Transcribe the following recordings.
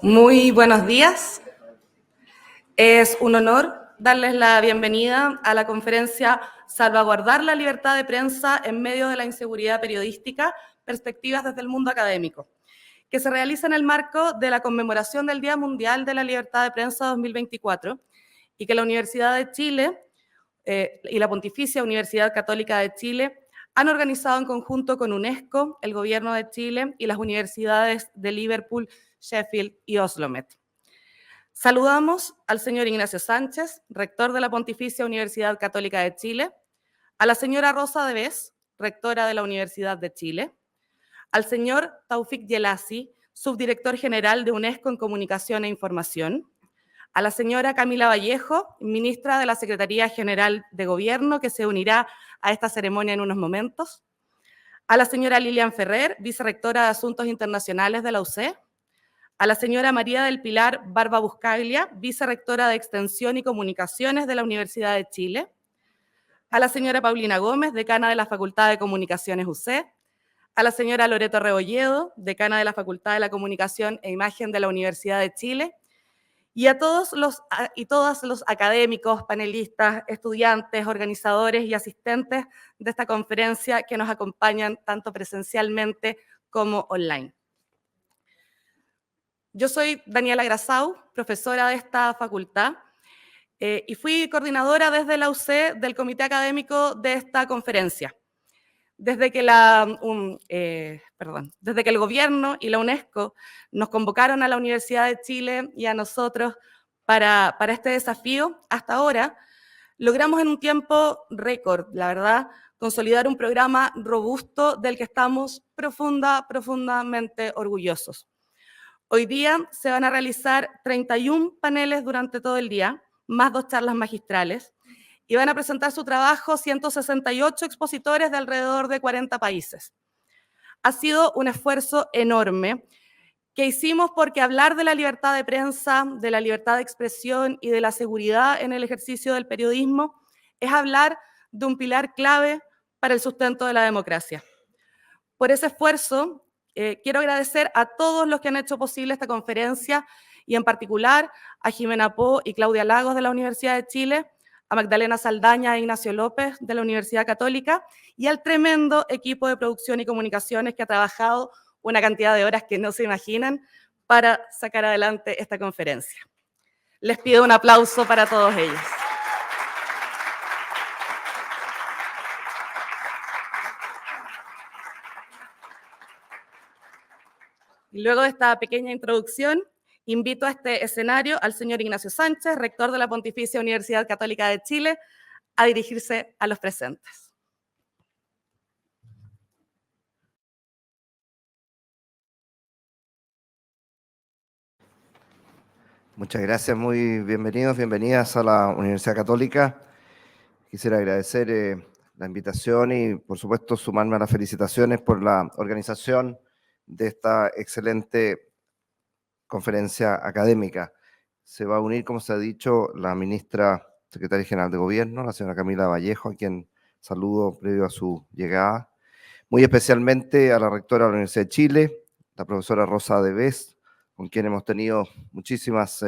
Muy buenos días. Es un honor darles la bienvenida a la conferencia Salvaguardar la libertad de prensa en medio de la inseguridad periodística, perspectivas desde el mundo académico, que se realiza en el marco de la conmemoración del Día Mundial de la Libertad de Prensa 2024 y que la Universidad de Chile y la Pontificia Universidad Católica de Chile han organizado en conjunto con UNESCO, el Gobierno de Chile y las universidades de Liverpool, Sheffield y Oslo Met. Saludamos al señor Ignacio Sánchez, rector de la Pontificia Universidad Católica de Chile, a la señora Rosa Devés, rectora de la Universidad de Chile, al señor Taufik Yelassi, subdirector general de UNESCO en Comunicación e Información, a la señora Camila Vallejo, ministra de la Secretaría General de Gobierno, que se unirá a esta ceremonia en unos momentos, a la señora Lilian Ferrer, vicerrectora de Asuntos Internacionales de la UC, a la señora María del Pilar Barba Buscaglia, vicerrectora de Extensión y Comunicaciones de la Universidad de Chile, a la señora Paulina Gómez, decana de la Facultad de Comunicaciones UC, a la señora Loreto Rebolledo, decana de la Facultad de la Comunicación e Imagen de la Universidad de Chile, y a todos todas los académicos, panelistas, estudiantes, organizadores y asistentes de esta conferencia que nos acompañan tanto presencialmente como online. Yo soy Daniela Grasau, profesora de esta facultad, y fui coordinadora desde la UC del comité académico de esta conferencia. Desde que el gobierno y la UNESCO nos convocaron a la Universidad de Chile y a nosotros para este desafío, hasta ahora logramos en un tiempo récord, la verdad, consolidar un programa robusto del que estamos profundamente orgullosos. Hoy día se van a realizar 31 paneles durante todo el día, más 2 charlas magistrales, y van a presentar su trabajo 168 expositores de alrededor de 40 países. Ha sido un esfuerzo enorme que hicimos porque hablar de la libertad de prensa, de la libertad de expresión y de la seguridad en el ejercicio del periodismo es hablar de un pilar clave para el sustento de la democracia. Por ese esfuerzo, quiero agradecer a todos los que han hecho posible esta conferencia y en particular a Jimena Po y Claudia Lagos de la Universidad de Chile, a Magdalena Saldaña e Ignacio López de la Universidad Católica y al tremendo equipo de producción y comunicaciones que ha trabajado una cantidad de horas que no se imaginan para sacar adelante esta conferencia. Les pido un aplauso para todos ellos. Y luego de esta pequeña introducción, invito a este escenario al señor Ignacio Sánchez, rector de la Pontificia Universidad Católica de Chile, a dirigirse a los presentes. Muchas gracias, muy bienvenidos, bienvenidas a la Universidad Católica. Quisiera agradecer la invitación y, por supuesto, sumarme a las felicitaciones por la organización de esta excelente conferencia académica. Se va a unir, como se ha dicho, la ministra secretaria general de Gobierno, la señora Camila Vallejo, a quien saludo previo a su llegada. Muy especialmente a la rectora de la Universidad de Chile, la profesora Rosa Devés, con quien hemos tenido muchísimas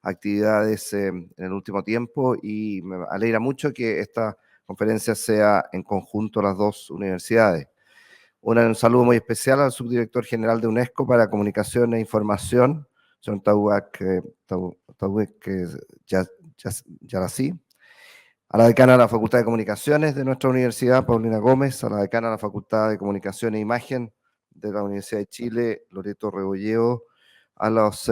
actividades en el último tiempo y me alegra mucho que esta conferencia sea en conjunto las dos universidades. Un saludo muy especial al subdirector general de UNESCO para Comunicación e Información, señor Taufik Yelassi, a la decana de la Facultad de Comunicaciones de nuestra universidad, Paulina Gómez, a la decana de la Facultad de Comunicación e Imagen de la Universidad de Chile, Loreto Rebolledo, a las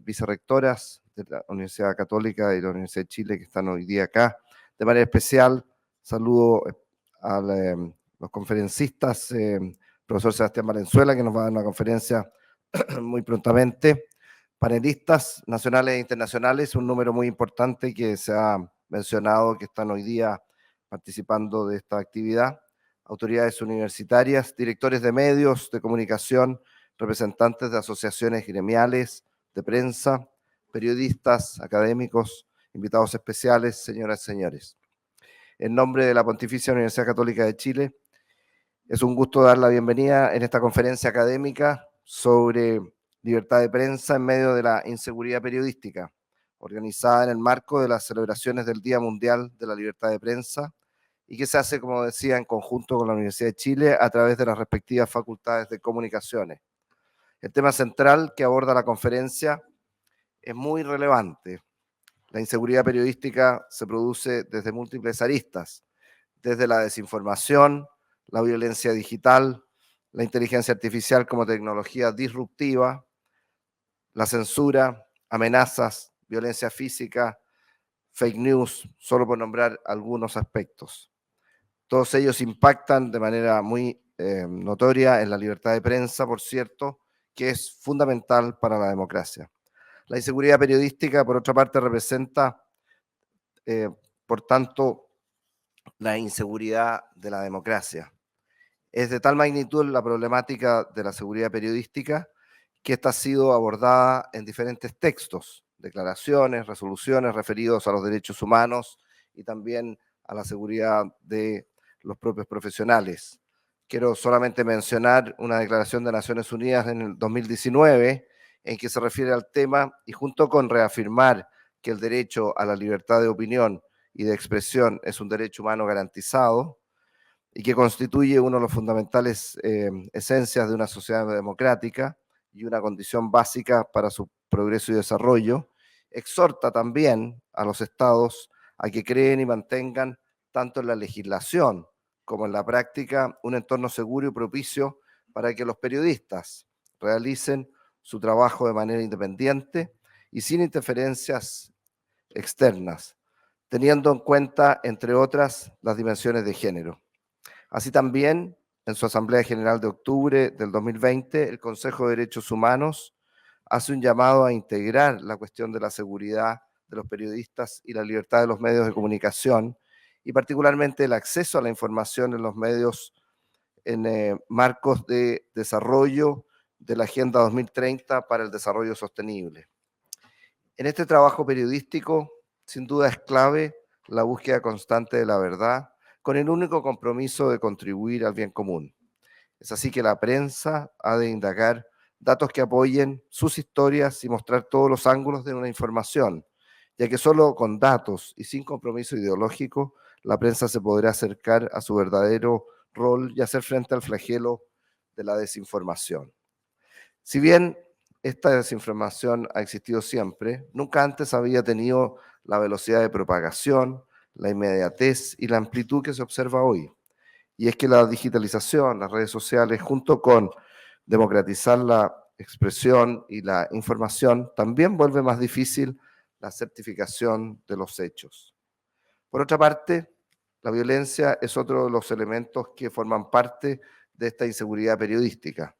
vicerrectoras de la Universidad Católica y la Universidad de Chile que están hoy día acá. De manera especial, saludo a los conferencistas, profesor Sebastián Valenzuela, que nos va a dar una conferencia muy prontamente, panelistas nacionales e internacionales, un número muy importante que se ha mencionado que están hoy día participando de esta actividad, autoridades universitarias, directores de medios de comunicación, representantes de asociaciones gremiales, de prensa, periodistas, académicos, invitados especiales, señoras y señores. En nombre de la Pontificia Universidad Católica de Chile, es un gusto dar la bienvenida en esta conferencia académica sobre Libertad de prensa en medio de la inseguridad periodística, organizada en el marco de las celebraciones del Día Mundial de la Libertad de Prensa y que se hace, como decía, en conjunto con la Universidad de Chile a través de las respectivas facultades de comunicaciones. El tema central que aborda la conferencia es muy relevante. La inseguridad periodística se produce desde múltiples aristas, desde la desinformación, la violencia digital, la inteligencia artificial como tecnología disruptiva, la censura, amenazas, violencia física, fake news, solo por nombrar algunos aspectos. Todos ellos impactan de manera muy notoria en la libertad de prensa, por cierto, que es fundamental para la democracia. La inseguridad periodística, por otra parte, representa, por tanto, la inseguridad de la democracia. Es de tal magnitud la problemática de la seguridad periodística que esta ha sido abordada en diferentes textos, declaraciones, resoluciones referidos a los derechos humanos y también a la seguridad de los propios profesionales. Quiero solamente mencionar una declaración de Naciones Unidas en el 2019 en que se refiere al tema y junto con reafirmar que el derecho a la libertad de opinión y de expresión es un derecho humano garantizado, y que constituye uno de los fundamentales esencias de una sociedad democrática y una condición básica para su progreso y desarrollo, exhorta también a los estados a que creen y mantengan tanto en la legislación como en la práctica un entorno seguro y propicio para que los periodistas realicen su trabajo de manera independiente y sin interferencias externas, teniendo en cuenta, entre otras, las dimensiones de género. Así también, en su Asamblea General de octubre del 2020, el Consejo de Derechos Humanos hace un llamado a integrar la cuestión de la seguridad de los periodistas y la libertad de los medios de comunicación, y particularmente el acceso a la información en los medios en marcos de desarrollo de la Agenda 2030 para el Desarrollo Sostenible. En este trabajo periodístico, sin duda es clave la búsqueda constante de la verdad, con el único compromiso de contribuir al bien común. Es así que la prensa ha de indagar datos que apoyen sus historias y mostrar todos los ángulos de una información, ya que solo con datos y sin compromiso ideológico, la prensa se podrá acercar a su verdadero rol y hacer frente al flagelo de la desinformación. Si bien esta desinformación ha existido siempre, nunca antes había tenido la velocidad de propagación, la inmediatez y la amplitud que se observa hoy. Y es que la digitalización, las redes sociales, junto con democratizar la expresión y la información, también vuelve más difícil la certificación de los hechos. Por otra parte, la violencia es otro de los elementos que forman parte de esta inseguridad periodística.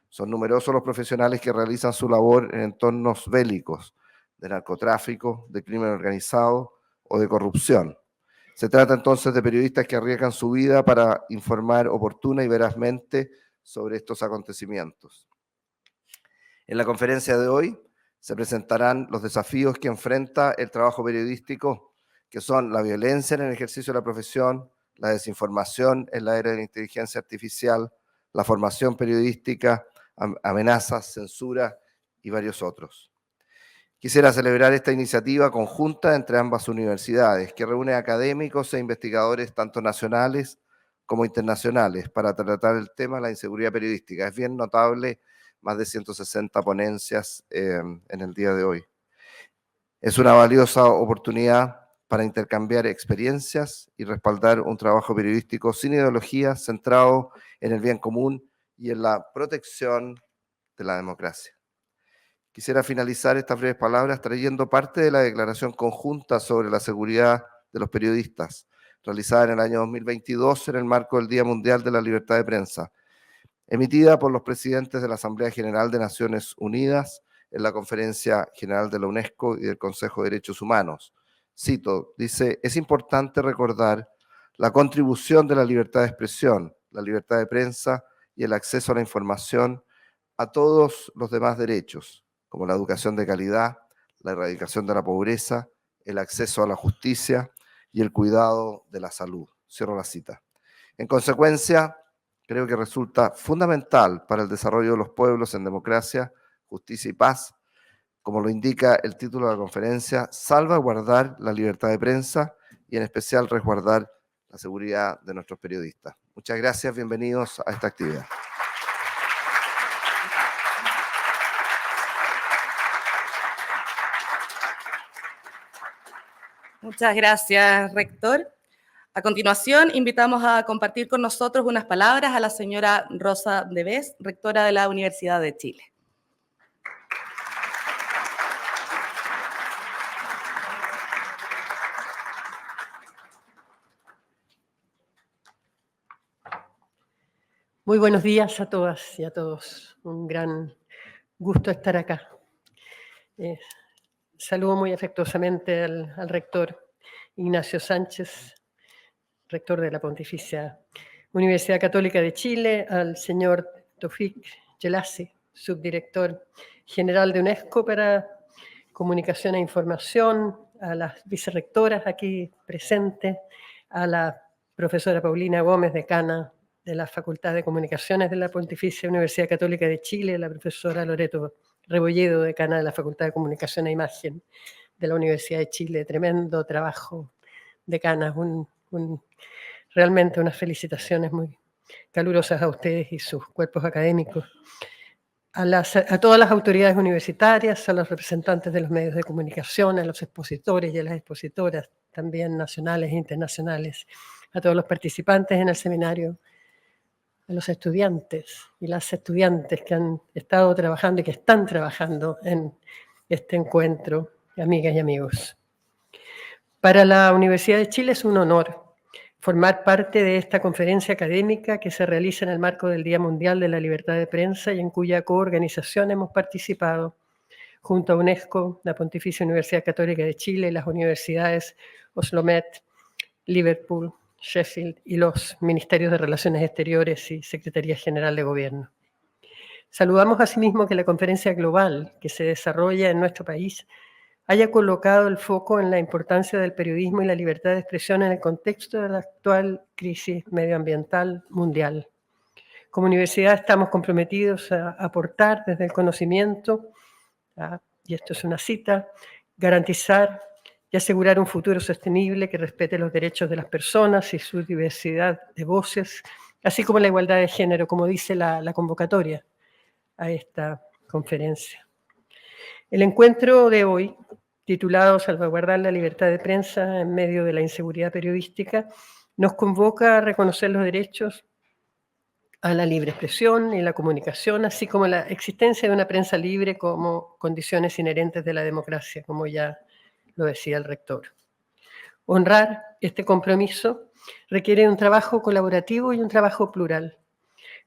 Son numerosos los profesionales que realizan su labor en entornos bélicos, de narcotráfico, de crimen organizado o de corrupción. Se trata entonces de periodistas que arriesgan su vida para informar oportuna y verazmente sobre estos acontecimientos. En la conferencia de hoy se presentarán los desafíos que enfrenta el trabajo periodístico, que son la violencia en el ejercicio de la profesión, la desinformación en la era de la inteligencia artificial, la formación periodística, amenazas, censura y varios otros. Quisiera celebrar esta iniciativa conjunta entre ambas universidades, que reúne académicos e investigadores tanto nacionales como internacionales para tratar el tema de la inseguridad periodística. Es bien notable, más de 160 ponencias en el día de hoy. Es una valiosa oportunidad para intercambiar experiencias y respaldar un trabajo periodístico sin ideología, centrado en el bien común y en la protección de la democracia. Quisiera finalizar estas breves palabras trayendo parte de la declaración conjunta sobre la seguridad de los periodistas, realizada en el año 2022 en el marco del Día Mundial de la Libertad de Prensa, emitida por los presidentes de la Asamblea General de Naciones Unidas en la Conferencia General de la UNESCO y del Consejo de Derechos Humanos. Cito, dice, es importante recordar la contribución de la libertad de expresión, la libertad de prensa y el acceso a la información a todos los demás derechos, como la educación de calidad, la erradicación de la pobreza, el acceso a la justicia y el cuidado de la salud. Cierro la cita. En consecuencia, creo que resulta fundamental para el desarrollo de los pueblos en democracia justicia y paz, como lo indica el título de la conferencia, salvaguardar la libertad de prensa y en especial resguardar la seguridad de nuestros periodistas. Muchas gracias, bienvenidos a esta actividad. Muchas gracias, rector. A continuación, invitamos a compartir con nosotros unas palabras a la señora Rosa Devés, rectora de la Universidad de Chile. Muy buenos días a todas y a todos. Un gran gusto estar acá. Saludo muy afectuosamente al rector Ignacio Sánchez, rector de la Pontificia Universidad Católica de Chile, al señor Tofik Jelassi, subdirector general de UNESCO para Comunicación e Información, a las vicerrectoras aquí presentes, a la profesora Paulina Gómez, decana de la Facultad de Comunicaciones de la Pontificia Universidad Católica de Chile, la profesora Loreto Rebolledo, decana de la Facultad de Comunicación e Imagen de la Universidad de Chile. Tremendo trabajo, decana. Realmente unas felicitaciones muy calurosas a ustedes y sus cuerpos académicos. A todas las autoridades universitarias, a los representantes de los medios de comunicación, a los expositores y a las expositoras, también nacionales e internacionales, a todos los participantes en el seminario, a los estudiantes y las estudiantes que han estado trabajando y que están trabajando en este encuentro, amigas y amigos. Para la Universidad de Chile es un honor formar parte de esta conferencia académica que se realiza en el marco del Día Mundial de la Libertad de Prensa y en cuya coorganización hemos participado junto a UNESCO, la Pontificia Universidad Católica de Chile, las universidades Oslo Met, Liverpool, Sheffield y los Ministerios de Relaciones Exteriores y Secretaría General de Gobierno. Saludamos asimismo que la conferencia global que se desarrolla en nuestro país haya colocado el foco en la importancia del periodismo y la libertad de expresión en el contexto de la actual crisis medioambiental mundial. Como universidad estamos comprometidos a aportar desde el conocimiento, y esto es una cita, garantizar y asegurar un futuro sostenible que respete los derechos de las personas y su diversidad de voces, así como la igualdad de género, como dice la convocatoria a esta conferencia. El encuentro de hoy, titulado Salvaguardar la libertad de prensa en medio de la inseguridad periodística, nos convoca a reconocer los derechos a la libre expresión y la comunicación, así como la existencia de una prensa libre como condiciones inherentes de la democracia, como ya lo decía el rector. Honrar este compromiso requiere un trabajo colaborativo y un trabajo plural,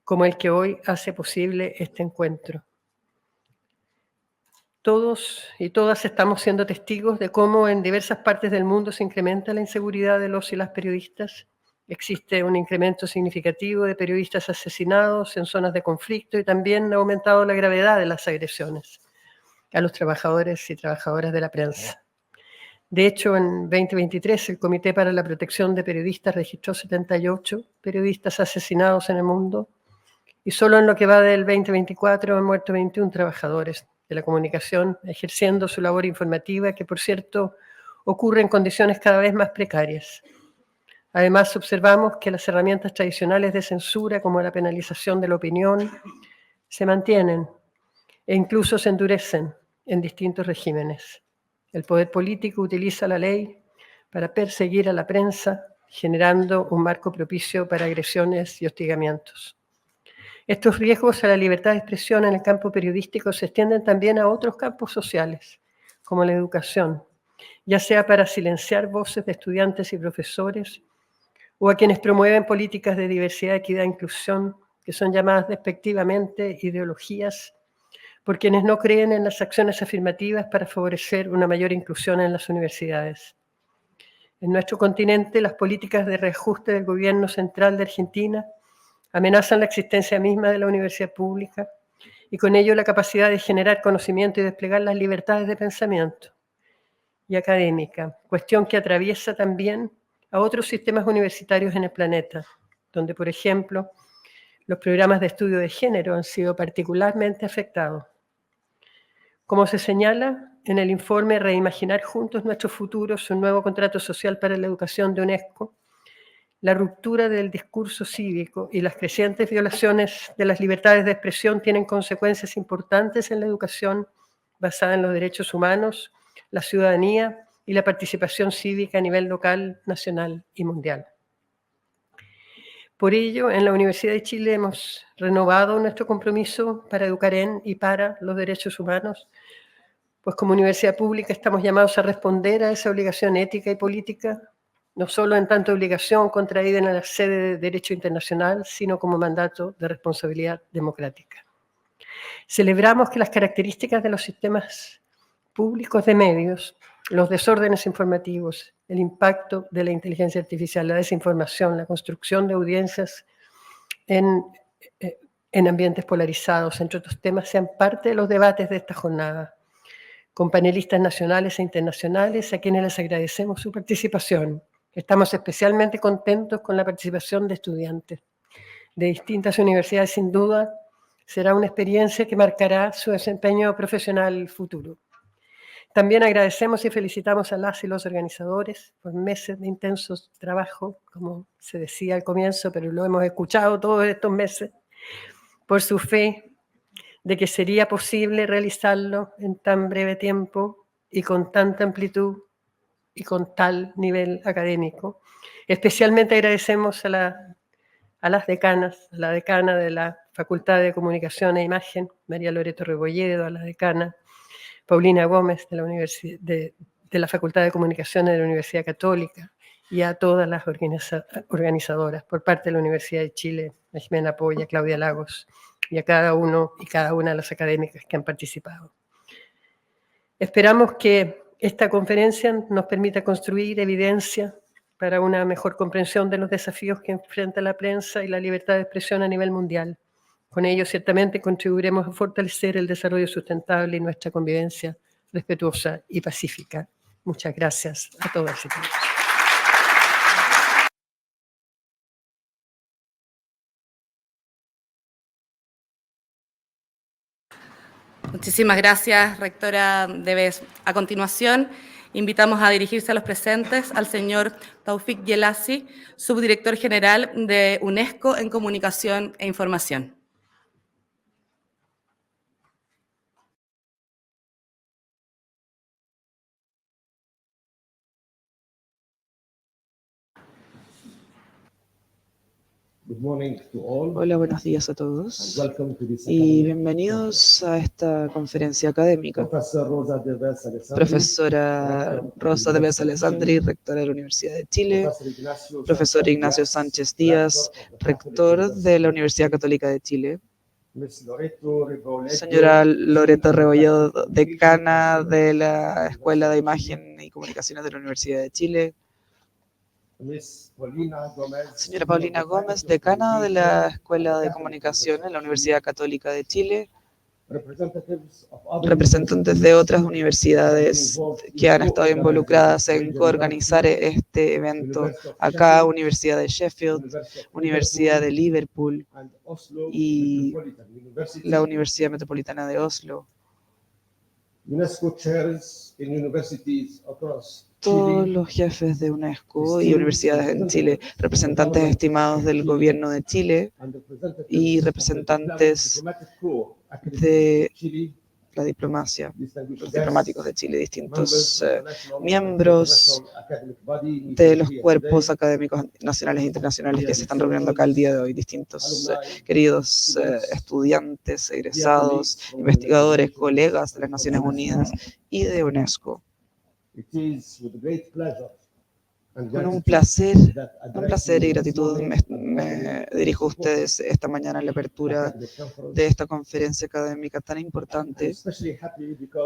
como el que hoy hace posible este encuentro. Todos y todas estamos siendo testigos de cómo en diversas partes del mundo se incrementa la inseguridad de los y las periodistas. Existe un incremento significativo de periodistas asesinados en zonas de conflicto y también ha aumentado la gravedad de las agresiones a los trabajadores y trabajadoras de la prensa. De hecho, en 2023 el Comité para la Protección de Periodistas registró 78 periodistas asesinados en el mundo y solo en lo que va del 2024 han muerto 21 trabajadores de la comunicación ejerciendo su labor informativa, que por cierto ocurre en condiciones cada vez más precarias. Además, observamos que las herramientas tradicionales de censura, como la penalización de la opinión, se mantienen e incluso se endurecen en distintos regímenes. El poder político utiliza la ley para perseguir a la prensa, generando un marco propicio para agresiones y hostigamientos. Estos riesgos a la libertad de expresión en el campo periodístico se extienden también a otros campos sociales, como la educación, ya sea para silenciar voces de estudiantes y profesores, o a quienes promueven políticas de diversidad, equidad e inclusión, que son llamadas despectivamente ideologías, por quienes no creen en las acciones afirmativas para favorecer una mayor inclusión en las universidades. En nuestro continente, las políticas de reajuste del gobierno central de Argentina amenazan la existencia misma de la universidad pública y con ello la capacidad de generar conocimiento y desplegar las libertades de pensamiento y académica, cuestión que atraviesa también a otros sistemas universitarios en el planeta, donde, por ejemplo, los programas de estudio de género han sido particularmente afectados. Como se señala en el informe Reimaginar juntos nuestros futuros, un nuevo contrato social para la educación de UNESCO, la ruptura del discurso cívico y las crecientes violaciones de las libertades de expresión tienen consecuencias importantes en la educación basada en los derechos humanos, la ciudadanía y la participación cívica a nivel local, nacional y mundial. Por ello, en la Universidad de Chile hemos renovado nuestro compromiso para educar en y para los derechos humanos, pues como universidad pública estamos llamados a responder a esa obligación ética y política, no solo en tanto obligación contraída en la sede de derecho internacional, sino como mandato de responsabilidad democrática. Celebramos que las características de los sistemas públicos de medios, los desórdenes informativos, el impacto de la inteligencia artificial, la desinformación, la construcción de audiencias en ambientes polarizados, entre otros temas, sean parte de los debates de esta jornada, con panelistas nacionales e internacionales a quienes les agradecemos su participación. Estamos especialmente contentos con la participación de estudiantes de distintas universidades. Sin duda, será una experiencia que marcará su desempeño profesional futuro. También agradecemos y felicitamos a las y los organizadores por meses de intenso trabajo, como se decía al comienzo, pero lo hemos escuchado todos estos meses, por su fe de que sería posible realizarlo en tan breve tiempo y con tanta amplitud y con tal nivel académico. Especialmente agradecemos a las decanas, a la decana de la Facultad de Comunicación e Imagen, María Loreto Rebolledo, a la decana Paulina Gómez de la Facultad de Comunicación de la Universidad Católica, y a todas las organizadoras por parte de la Universidad de Chile, a Jimena Polla, Claudia Lagos, y a cada uno y cada una de las académicas que han participado. Esperamos que esta conferencia nos permita construir evidencia para una mejor comprensión de los desafíos que enfrenta la prensa y la libertad de expresión a nivel mundial. Con ello, ciertamente, contribuiremos a fortalecer el desarrollo sustentable y nuestra convivencia respetuosa y pacífica. Muchas gracias a todas y todos. Muchísimas gracias, rectora Debes. A continuación, invitamos a dirigirse a los presentes al señor Taufik Jelassi, subdirector general de UNESCO en Comunicación e Información. Hola, buenos días a todos y bienvenidos a esta conferencia académica. Profesora Rosa Debes Alessandri, rectora de la Universidad de Chile, profesor Ignacio Sánchez Díaz, rector de la Universidad Católica de Chile, señora Loreto Rebolledo, decana de la Escuela de Imagen y Comunicaciones de la Universidad de Chile, señora Paulina Gómez, decana de la Escuela de Comunicación en la Universidad Católica de Chile, representantes de otras universidades que han estado involucradas en coorganizar este evento, acá Universidad de Sheffield, Universidad de Liverpool y la Universidad Metropolitana de Oslo. Todos los jefes de UNESCO y universidades en Chile, representantes estimados del gobierno de Chile y representantes de la diplomacia, los diplomáticos de Chile, distintos miembros de los cuerpos académicos nacionales e internacionales que se están reuniendo acá el día de hoy, distintos queridos estudiantes, egresados, investigadores, colegas de las Naciones Unidas y de UNESCO. Con un placer y gratitud me dirijo a ustedes esta mañana en la apertura de esta conferencia académica tan importante.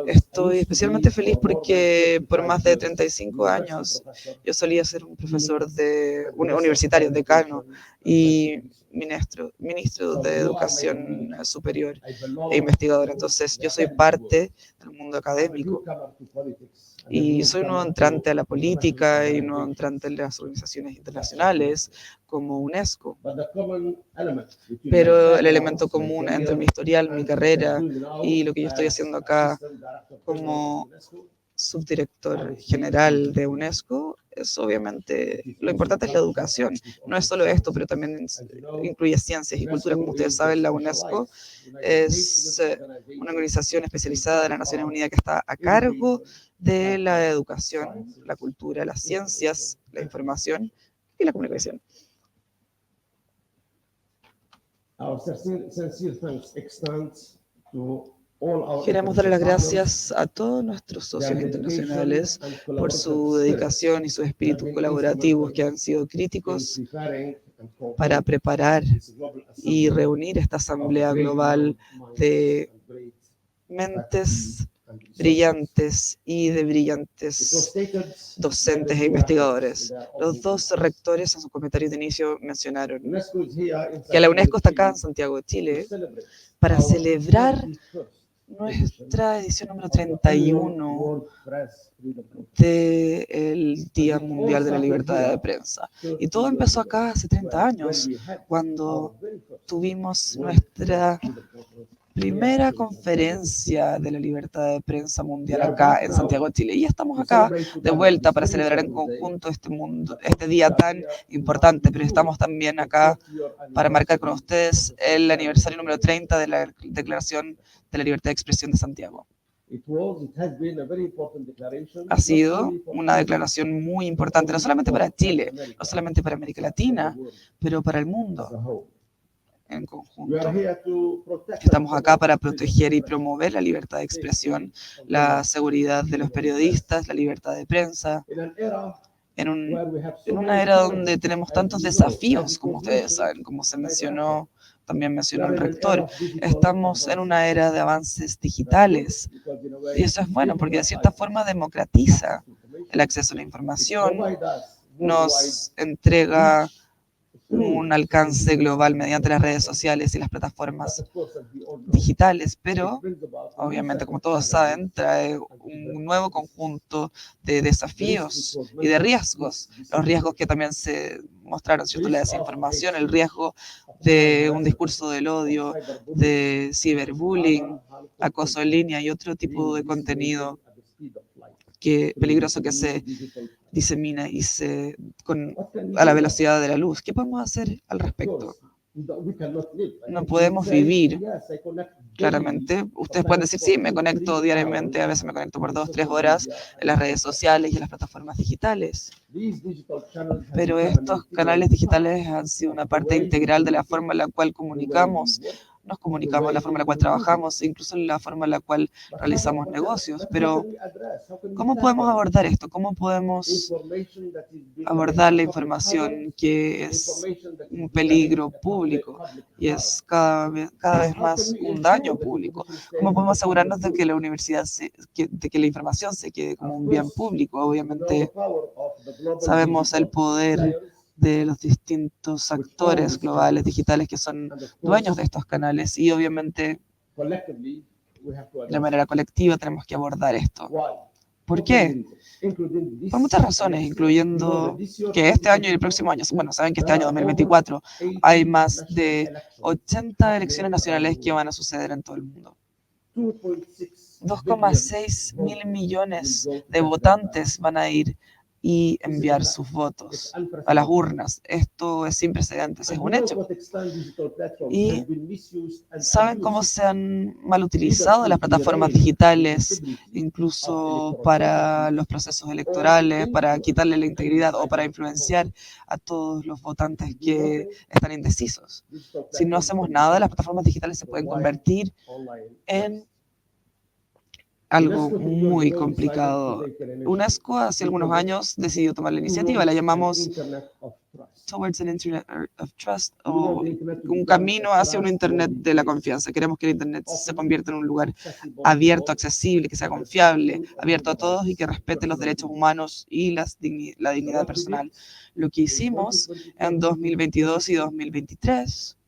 Estoy especialmente feliz porque por más de 35 años yo solía ser un profesor universitario, decano y ministro de Educación Superior e investigador. Entonces yo soy parte del mundo académico. Y soy nuevo entrante a la política y nuevo entrante en las organizaciones internacionales, como UNESCO. Pero el elemento común entre mi historial, mi carrera y lo que yo estoy haciendo acá como subdirector general de UNESCO es obviamente, lo importante es la educación. No es solo esto, pero también incluye ciencias y cultura. Como ustedes saben, la UNESCO es una organización especializada de las Naciones Unidas que está a cargo de la educación, la cultura, las ciencias, la información y la comunicación. Queremos darle las gracias a todos nuestros socios internacionales por su dedicación y sus espíritus colaborativos que han sido críticos para preparar y reunir esta asamblea global de mentes brillantes y de brillantes docentes e investigadores. Los dos rectores en sus comentarios de inicio mencionaron que la UNESCO está acá en Santiago de Chile para celebrar nuestra edición número 31 del Día Mundial de la Libertad de Prensa. Y todo empezó acá hace 30 años, cuando tuvimos nuestra primera conferencia de la libertad de prensa mundial acá en Santiago de Chile. Y estamos acá de vuelta para celebrar en conjunto este día tan importante, pero estamos también acá para marcar con ustedes el aniversario número 30 de la Declaración de la Libertad de Expresión de Santiago. Ha sido una declaración muy importante, no solamente para Chile, no solamente para América Latina, pero para el mundo en conjunto. Estamos acá para proteger y promover la libertad de expresión, la seguridad de los periodistas, la libertad de prensa, en una era donde tenemos tantos desafíos, como ustedes saben, como se mencionó, también mencionó el rector. Estamos en una era de avances digitales y eso es bueno porque de cierta forma democratiza el acceso a la información, nos entrega un alcance global mediante las redes sociales y las plataformas digitales, pero obviamente, como todos saben, trae un nuevo conjunto de desafíos y de riesgos. Los riesgos que también se mostraron, ¿cierto? La desinformación, el riesgo de un discurso del odio, de ciberbullying, acoso en línea y otro tipo de contenido peligroso que se disemina y a la velocidad de la luz. ¿Qué podemos hacer al respecto? No podemos vivir, claramente. Ustedes pueden decir, sí, me conecto diariamente, a veces me conecto por 2 o 3 horas en las redes sociales y en las plataformas digitales. Pero estos canales digitales han sido una parte integral de la forma en la cual nos comunicamos, la forma en la cual trabajamos, incluso la forma en la cual realizamos negocios. Pero, ¿cómo podemos abordar esto? ¿Cómo podemos abordar la información que es un peligro público y es cada vez más un daño público? ¿Cómo podemos asegurarnos de que la de que la información se quede como un bien público? Obviamente, sabemos el poder de los distintos actores globales digitales que son dueños de estos canales y obviamente de manera colectiva tenemos que abordar esto. ¿Por qué? Por muchas razones, incluyendo que este año y el próximo año, bueno, saben que este año 2024 hay más de 80 elecciones nacionales que van a suceder en todo el mundo. 2,6 mil millones de votantes van a ir y enviar sus votos a las urnas. Esto es sin precedentes, es un hecho. Y ¿saben cómo se han mal utilizado las plataformas digitales, incluso para los procesos electorales, para quitarle la integridad o para influenciar a todos los votantes que están indecisos? Si no hacemos nada, las plataformas digitales se pueden convertir en algo muy complicado. UNESCO hace algunos años decidió tomar la iniciativa, la llamamos Towards an Internet of Trust, o un camino hacia un Internet de la confianza. Queremos que el Internet se convierta en un lugar abierto, accesible, que sea confiable, abierto a todos y que respete los derechos humanos y la dignidad personal. Lo que hicimos en 2022 y 2023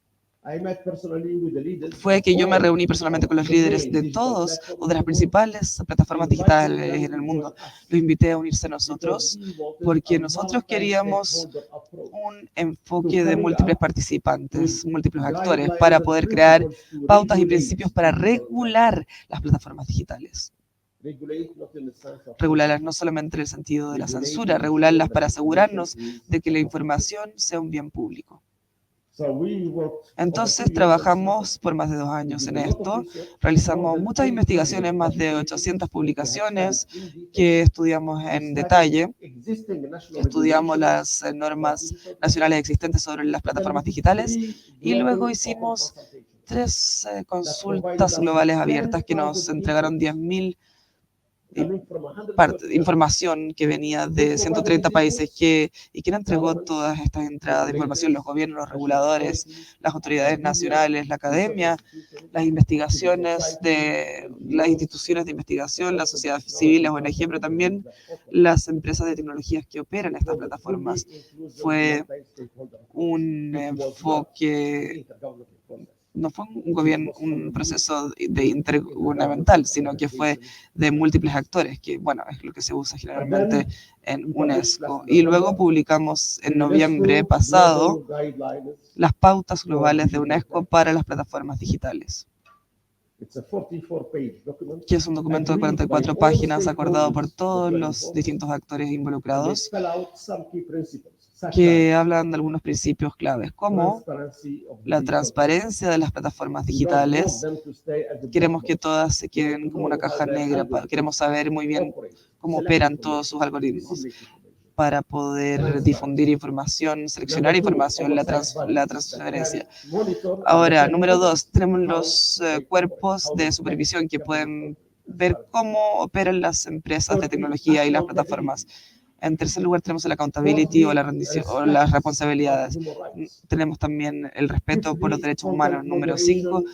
fue que yo me reuní personalmente con los líderes de todos o de las principales plataformas digitales en el mundo. Los invité a unirse a nosotros porque nosotros queríamos un enfoque de múltiples participantes, múltiples actores, para poder crear pautas y principios para regular las plataformas digitales. Regularlas no solamente en el sentido de la censura, regularlas para asegurarnos de que la información sea un bien público. Entonces trabajamos por más de 2 años en esto, realizamos muchas investigaciones, más de 800 publicaciones que estudiamos en detalle, estudiamos las normas nacionales existentes sobre las plataformas digitales y luego hicimos 3 consultas globales abiertas que nos entregaron 10.000 información que venía de 130 países y quién entregó todas estas entradas de información: los gobiernos, los reguladores, las autoridades nacionales, la academia, las investigaciones de las instituciones de investigación, la sociedad civil, las ONG, pero también las empresas de tecnologías que operan estas plataformas. Fue un enfoque, no fue un proceso de intergubernamental, sino que fue de múltiples actores, que bueno, es lo que se usa generalmente en UNESCO. Y luego publicamos en noviembre pasado las pautas globales de UNESCO para las plataformas digitales, que es un documento de 44 páginas acordado por todos los distintos actores involucrados, que hablan de algunos principios claves, como la transparencia de las plataformas digitales. Queremos que todas se queden como una caja negra, queremos saber muy bien cómo operan todos sus algoritmos para poder difundir información, seleccionar información, la transferencia. Ahora, número 2, tenemos los cuerpos de supervisión que pueden ver cómo operan las empresas de tecnología y las plataformas. En tercer lugar, tenemos el accountability o la rendición o las responsabilidades. Tenemos también el respeto por los derechos humanos. Número 5,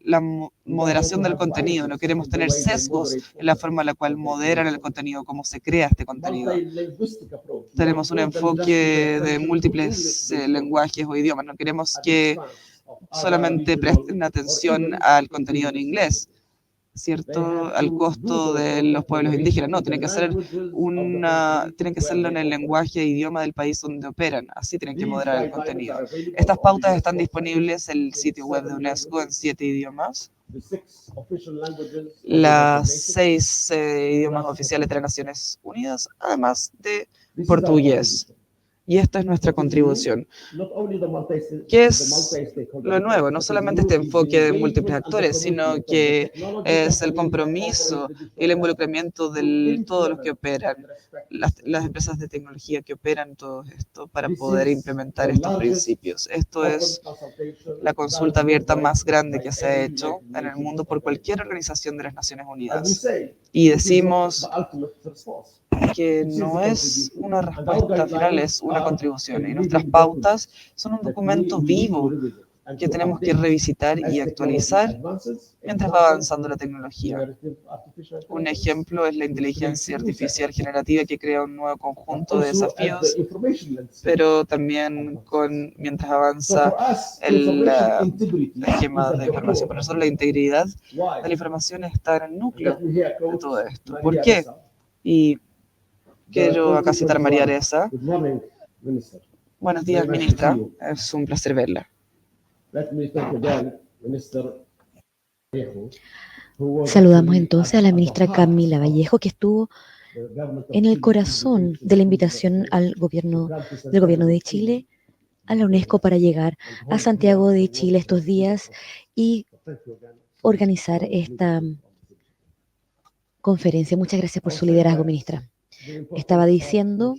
la moderación del contenido. No queremos tener sesgos en la forma en la cual moderan el contenido, cómo se crea este contenido. Tenemos un enfoque de múltiples lenguajes o idiomas. No queremos que solamente presten atención al contenido en inglés, ¿cierto?, al costo de los pueblos indígenas. No, tiene que serlo en el lenguaje e idioma del país donde operan. Así tienen que moderar el contenido. Estas pautas están disponibles en el sitio web de UNESCO en 7 idiomas. Las 6 idiomas oficiales de las Naciones Unidas, además de portugués. Y esta es nuestra contribución. ¿Qué es lo nuevo? No solamente este enfoque de múltiples actores, sino que es el compromiso y el involucramiento de todos los que operan, las empresas de tecnología que operan todo esto para poder implementar estos principios. Esto es la consulta abierta más grande que se ha hecho en el mundo por cualquier organización de las Naciones Unidas. Y decimos que no es una respuesta final, es una contribución. Y nuestras pautas son un documento vivo que tenemos que revisitar y actualizar mientras va avanzando la tecnología. Un ejemplo es la inteligencia artificial generativa, que crea un nuevo conjunto de desafíos, pero también mientras avanza el esquema de información. Para nosotros la integridad de la información está en el núcleo de todo esto. ¿Por qué? Y quiero acá citar a María Areza. Buenos días, ministra. Es un placer verla. Saludamos entonces a la ministra Camila Vallejo, que estuvo en el corazón de la invitación del gobierno de Chile a la UNESCO para llegar a Santiago de Chile estos días y organizar esta conferencia. Muchas gracias por su liderazgo, ministra. Estaba diciendo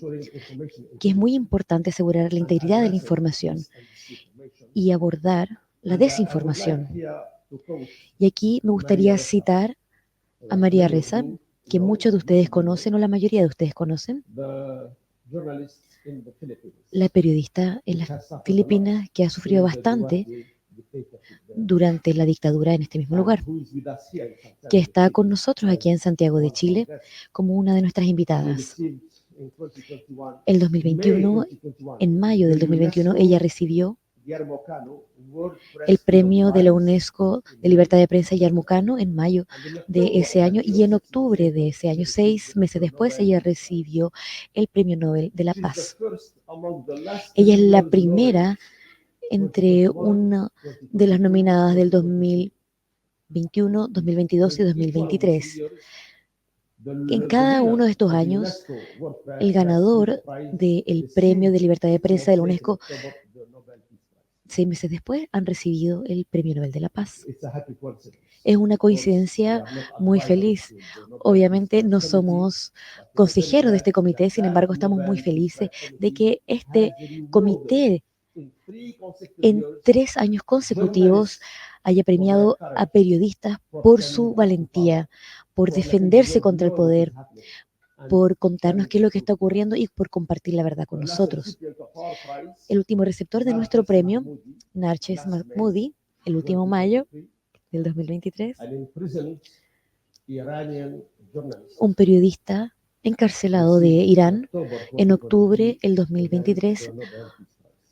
que es muy importante asegurar la integridad de la información y abordar la desinformación. Y aquí me gustaría citar a María Areza, que muchos de ustedes conocen, o la mayoría de ustedes conocen, la periodista en las Filipinas que ha sufrido bastante durante la dictadura en este mismo lugar, que está con nosotros aquí en Santiago de Chile como una de nuestras invitadas. El 2021, en mayo del 2021, ella recibió el premio de la UNESCO de Libertad de Prensa Yarmo Cano en mayo de ese año, y en octubre de ese año, 6 meses después, ella recibió el Premio Nobel de la Paz. Ella es la primera entre una de las nominadas del 2021, 2022 y 2023. En cada uno de estos años, el ganador del Premio de Libertad de Prensa de la UNESCO, 6 meses después, han recibido el Premio Nobel de la Paz. Es una coincidencia muy feliz. Obviamente no somos consejeros de este comité, sin embargo estamos muy felices de que este comité en 3 años consecutivos haya premiado a periodistas por su valentía, por defenderse contra el poder, por contarnos qué es lo que está ocurriendo y por compartir la verdad con nosotros. El último receptor de nuestro premio, Narges Mahmoudi, el último mayo del 2023, un periodista encarcelado de Irán, en octubre del 2023,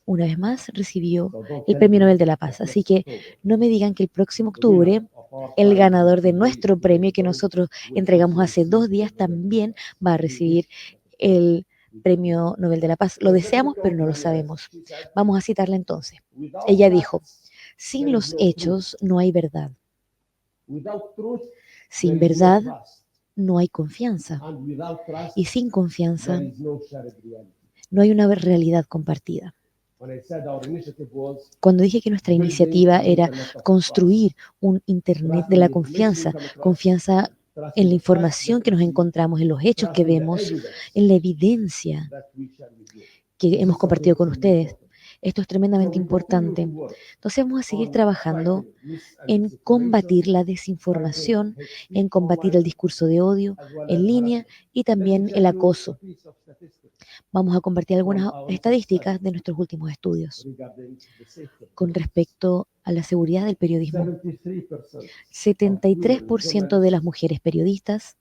una vez más recibió el Premio Nobel de la Paz. Así que no me digan que el próximo octubre el ganador de nuestro premio que nosotros entregamos hace 2 días también va a recibir el Premio Nobel de la Paz. Lo deseamos, pero no lo sabemos. Vamos a citarla entonces. Ella dijo: sin los hechos no hay verdad. Sin verdad no hay confianza. Y sin confianza no hay una realidad compartida. Cuando dije que nuestra iniciativa era construir un Internet de la confianza, confianza en la información que nos encontramos, en los hechos que vemos, en la evidencia que hemos compartido con ustedes. Esto es tremendamente importante. Entonces vamos a seguir trabajando en combatir la desinformación, en combatir el discurso de odio en línea y también el acoso. Vamos a compartir algunas estadísticas de nuestros últimos estudios con respecto a la seguridad del periodismo. 73% de las mujeres periodistas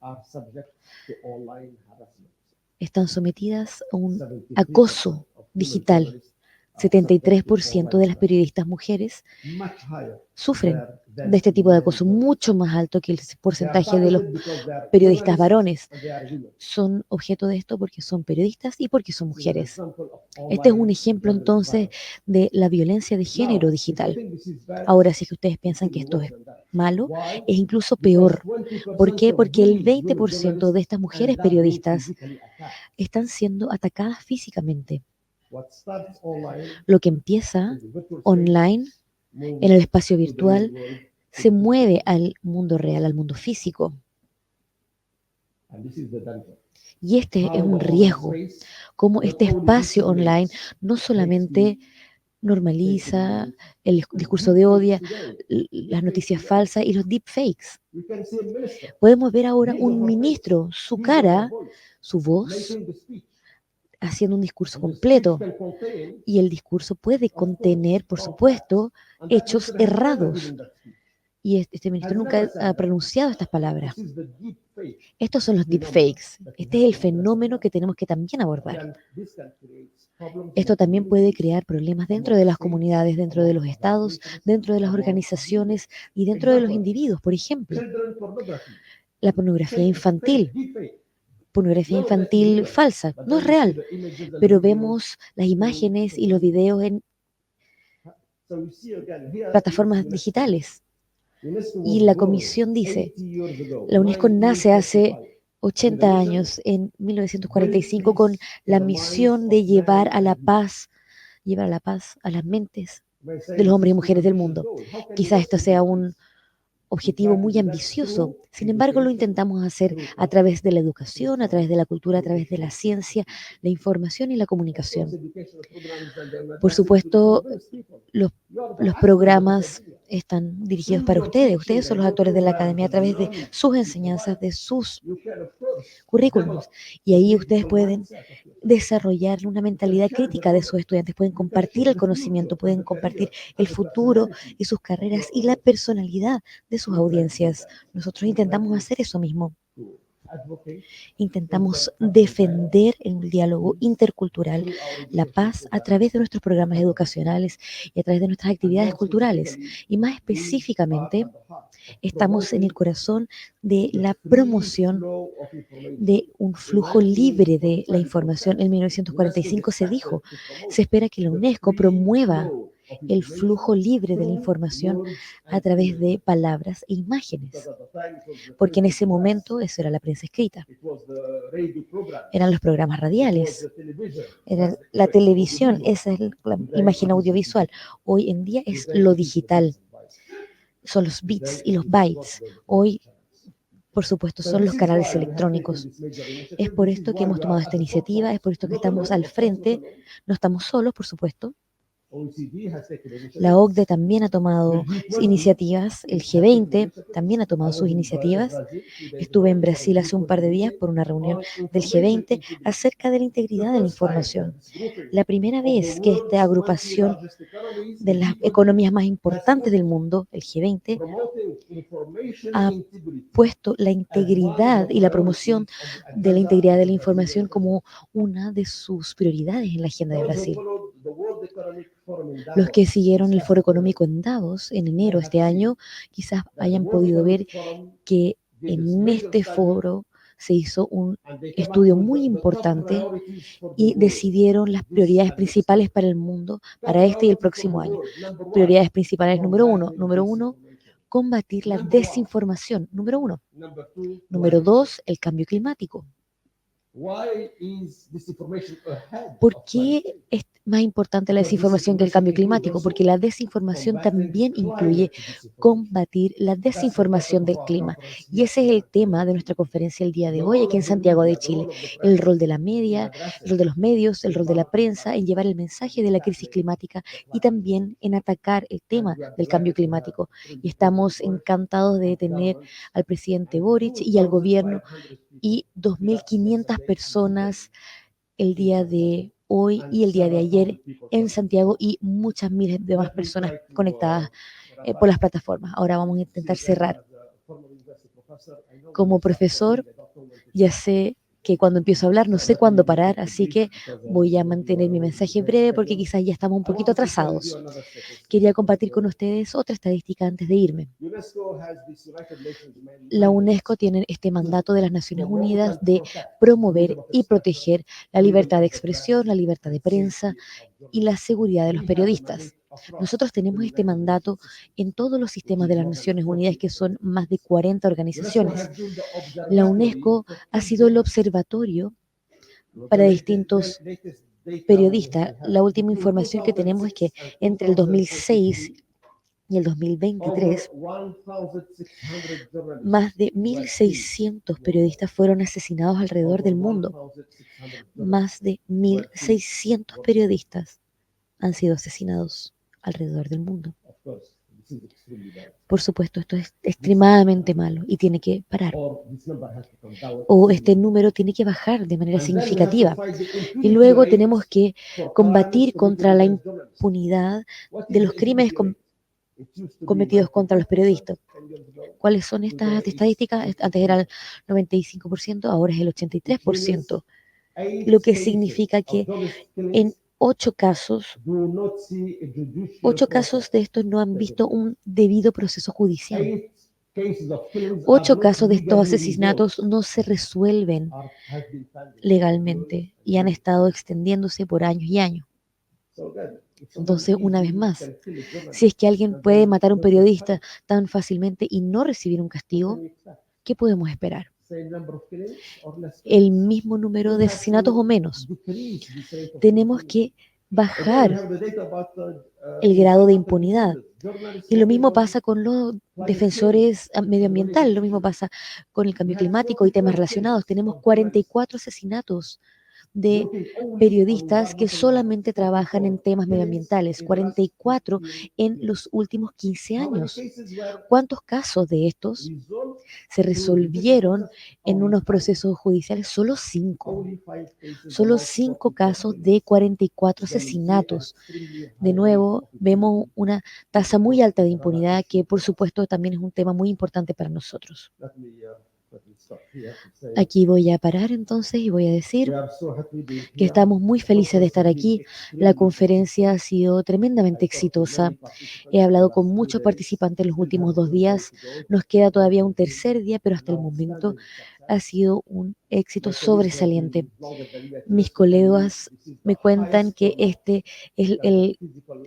están sometidas a un acoso digital. 73% de las periodistas mujeres sufren de este tipo de acoso, mucho más alto que el porcentaje de los periodistas varones. Son objeto de esto porque son periodistas y porque son mujeres. Este es un ejemplo entonces de la violencia de género digital. Ahora, si es que ustedes piensan que esto es malo, es incluso peor. ¿Por qué? Porque el 20% de estas mujeres periodistas están siendo atacadas físicamente. Lo que empieza online, en el espacio virtual, se mueve al mundo real, al mundo físico. Y este es un riesgo, como este espacio online no solamente normaliza el discurso de odio, las noticias falsas y los deepfakes. Podemos ver ahora un ministro, su cara, su voz, haciendo un discurso completo. Y el discurso puede contener, por supuesto, hechos errados. Y este ministro nunca ha pronunciado estas palabras. Estos son los deepfakes. Este es el fenómeno que tenemos que también abordar. Esto también puede crear problemas dentro de las comunidades, dentro de los estados, dentro de las organizaciones y dentro de los individuos. Por ejemplo, la pornografía infantil falsa, no es real, pero vemos las imágenes y los videos en plataformas digitales. Y la comisión dice, la UNESCO nace hace 80 años, en 1945, con la misión de llevar a la paz a las mentes de los hombres y mujeres del mundo. Quizás esto sea un objetivo muy ambicioso. Sin embargo, lo intentamos hacer a través de la educación, a través de la cultura, a través de la ciencia, la información y la comunicación. Por supuesto, los programas están dirigidos para ustedes. Ustedes son los actores de la academia a través de sus enseñanzas, de sus currículums. Y ahí ustedes pueden desarrollar una mentalidad crítica de sus estudiantes, pueden compartir el conocimiento, pueden compartir el futuro y sus carreras y la personalidad de sus audiencias. Nosotros intentamos hacer eso mismo. Intentamos defender en el diálogo intercultural la paz a través de nuestros programas educacionales y a través de nuestras actividades culturales. Y más específicamente, estamos en el corazón de la promoción de un flujo libre de la información. En 1945 se dijo, se espera que la UNESCO promueva el flujo libre de la información a través de palabras e imágenes, porque en ese momento eso era la prensa escrita, eran los programas radiales, era la televisión, esa es la imagen audiovisual. Hoy en día es lo digital, son los bits y los bytes. Hoy, por supuesto, son los canales electrónicos. Es por esto que hemos tomado esta iniciativa, es por esto que estamos al frente. No estamos solos, por supuesto. La OCDE también ha tomado iniciativas, el G20 también ha tomado sus iniciativas. Estuve en Brasil hace un par de días por una reunión del G20 acerca de la integridad de la información. La primera vez que esta agrupación de las economías más importantes del mundo, el G20, ha puesto la integridad y la promoción de la integridad de la información como una de sus prioridades en la agenda de Brasil. Los que siguieron el Foro Económico en Davos en enero de este año quizás hayan podido ver que en este foro se hizo un estudio muy importante y decidieron las prioridades principales para el mundo para este y el próximo año. Prioridades principales número uno, combatir la desinformación, número uno. Número dos, el cambio climático. ¿Por qué es más importante la desinformación que el cambio climático? Porque la desinformación también incluye combatir la desinformación del clima. Y ese es el tema de nuestra conferencia el día de hoy aquí en Santiago de Chile. El rol de la media, el rol de los medios, el rol de la prensa en llevar el mensaje de la crisis climática y también en atacar el tema del cambio climático. Y estamos encantados de tener al presidente Boric y al gobierno y 2.500 personas el día de hoy y el día de ayer en Santiago y muchas miles de más personas conectadas por las plataformas. Ahora vamos a intentar cerrar. Como profesor, ya sé que cuando empiezo a hablar no sé cuándo parar, así que voy a mantener mi mensaje breve porque quizás ya estamos un poquito atrasados. Quería compartir con ustedes otra estadística antes de irme. La UNESCO tiene este mandato de las Naciones Unidas de promover y proteger la libertad de expresión, la libertad de prensa y la seguridad de los periodistas. Nosotros tenemos este mandato en todos los sistemas de las Naciones Unidas, que son más de 40 organizaciones. La UNESCO ha sido el observatorio para distintos periodistas. La última información que tenemos es que entre el 2006 y el 2023, más de 1.600 periodistas fueron asesinados alrededor del mundo. Más de 1.600 periodistas han sido asesinados alrededor del mundo. Por supuesto, esto es extremadamente malo y tiene que parar. O este número tiene que bajar de manera significativa. Y luego tenemos que combatir contra la impunidad de los crímenes cometidos contra los periodistas. ¿Cuáles son estas estadísticas? Antes era el 95%, ahora es el 83%, lo que significa que en 8 casos de estos no han visto un debido proceso judicial. 8 casos de estos asesinatos no se resuelven legalmente y han estado extendiéndose por años y años. Entonces, una vez más, si es que alguien puede matar a un periodista tan fácilmente y no recibir un castigo, ¿qué podemos esperar? El mismo número de asesinatos o menos. Tenemos que bajar el grado de impunidad. Y lo mismo pasa con los defensores medioambientales, lo mismo pasa con el cambio climático y temas relacionados. Tenemos 44 asesinatos de periodistas que solamente trabajan en temas medioambientales, 44 en los últimos 15 años. ¿Cuántos casos de estos se resolvieron en unos procesos judiciales? Solo 5. Solo 5 casos de 44 asesinatos. De nuevo, vemos una tasa muy alta de impunidad que, por supuesto, también es un tema muy importante para nosotros. Aquí voy a parar entonces y voy a decir que estamos muy felices de estar aquí. La conferencia ha sido tremendamente exitosa. He hablado con muchos participantes en los últimos 2 días. Nos queda todavía un tercer día, pero hasta el momento ha sido un éxito sobresaliente. Mis colegas me cuentan que este es el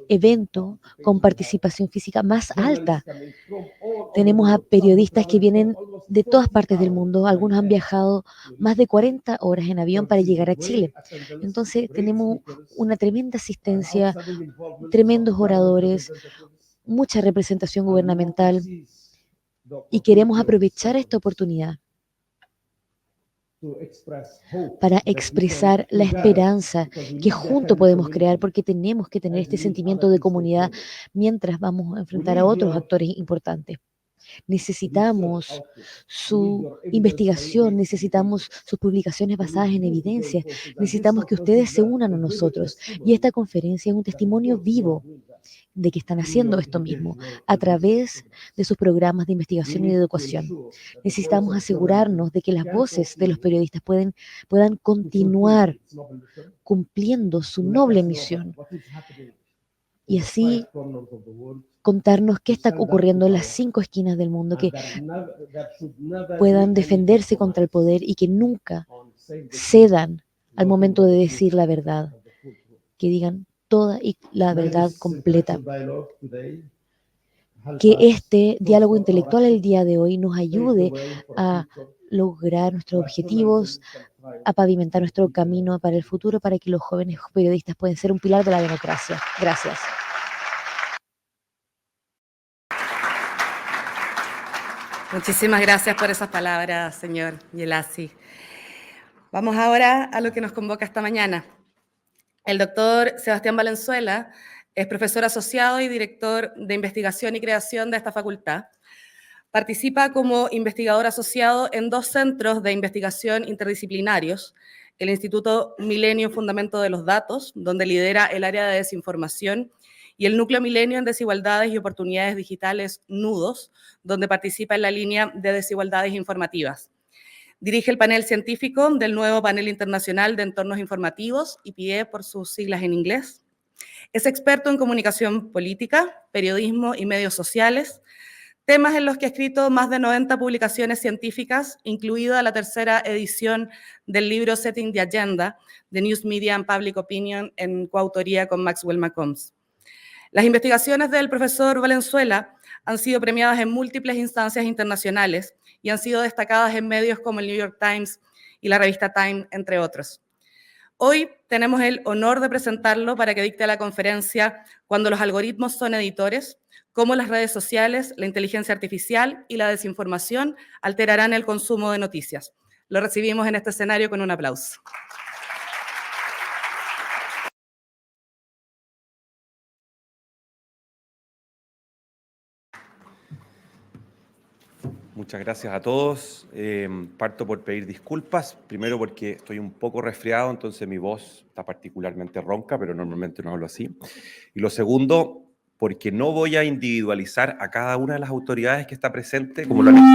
evento con participación física más alta. Tenemos a periodistas que vienen de todas partes del mundo. Algunos han viajado más de 40 horas en avión para llegar a Chile. Entonces tenemos una tremenda asistencia, tremendos oradores, mucha representación gubernamental y queremos aprovechar esta oportunidad para expresar la esperanza que juntos podemos crear, porque tenemos que tener este sentimiento de comunidad mientras vamos a enfrentar a otros actores importantes. Necesitamos su investigación, necesitamos sus publicaciones basadas en evidencia, necesitamos que ustedes se unan a nosotros. Y esta conferencia es un testimonio vivo de que están haciendo esto mismo a través de sus programas de investigación y de educación. Necesitamos asegurarnos de que las voces de los periodistas puedan continuar cumpliendo su noble misión y así contarnos qué está ocurriendo en las 5 esquinas del mundo, que puedan defenderse contra el poder y que nunca cedan al momento de decir la verdad, que digan toda y la verdad completa. Que este diálogo intelectual el día de hoy nos ayude a lograr nuestros objetivos, a pavimentar nuestro camino para el futuro, para que los jóvenes periodistas puedan ser un pilar de la democracia. Gracias. Muchísimas gracias por esas palabras, señor Jelassi. Vamos ahora a lo que nos convoca esta mañana. El doctor Sebastián Valenzuela es profesor asociado y director de investigación y creación de esta facultad. Participa como investigador asociado en 2 centros de investigación interdisciplinarios, el Instituto Milenio Fundamento de los Datos, donde lidera el área de desinformación, y el Núcleo Milenio en Desigualdades y Oportunidades Digitales, NUDOS, donde participa en la línea de desigualdades informativas. Dirige el panel científico del nuevo Panel Internacional de Entornos Informativos, IPE por sus siglas en inglés. Es experto en comunicación política, periodismo y medios sociales, temas en los que ha escrito más de 90 publicaciones científicas, incluida la 3ª edición del libro Setting the Agenda, de News Media and Public Opinion, en coautoría con Maxwell Malcolms. Las investigaciones del profesor Valenzuela han sido premiadas en múltiples instancias internacionales y han sido destacadas en medios como el New York Times y la revista Time, entre otros. Hoy tenemos el honor de presentarlo para que dicte la conferencia Cuando los algoritmos son editores, cómo las redes sociales, la inteligencia artificial y la desinformación alterarán el consumo de noticias. Lo recibimos en este escenario con un aplauso. Muchas gracias a todos. Parto por pedir disculpas, primero porque estoy un poco resfriado, entonces mi voz está particularmente ronca, pero normalmente no hablo así. Y lo segundo, porque no voy a individualizar a cada una de las autoridades que está presente, como lo han hecho,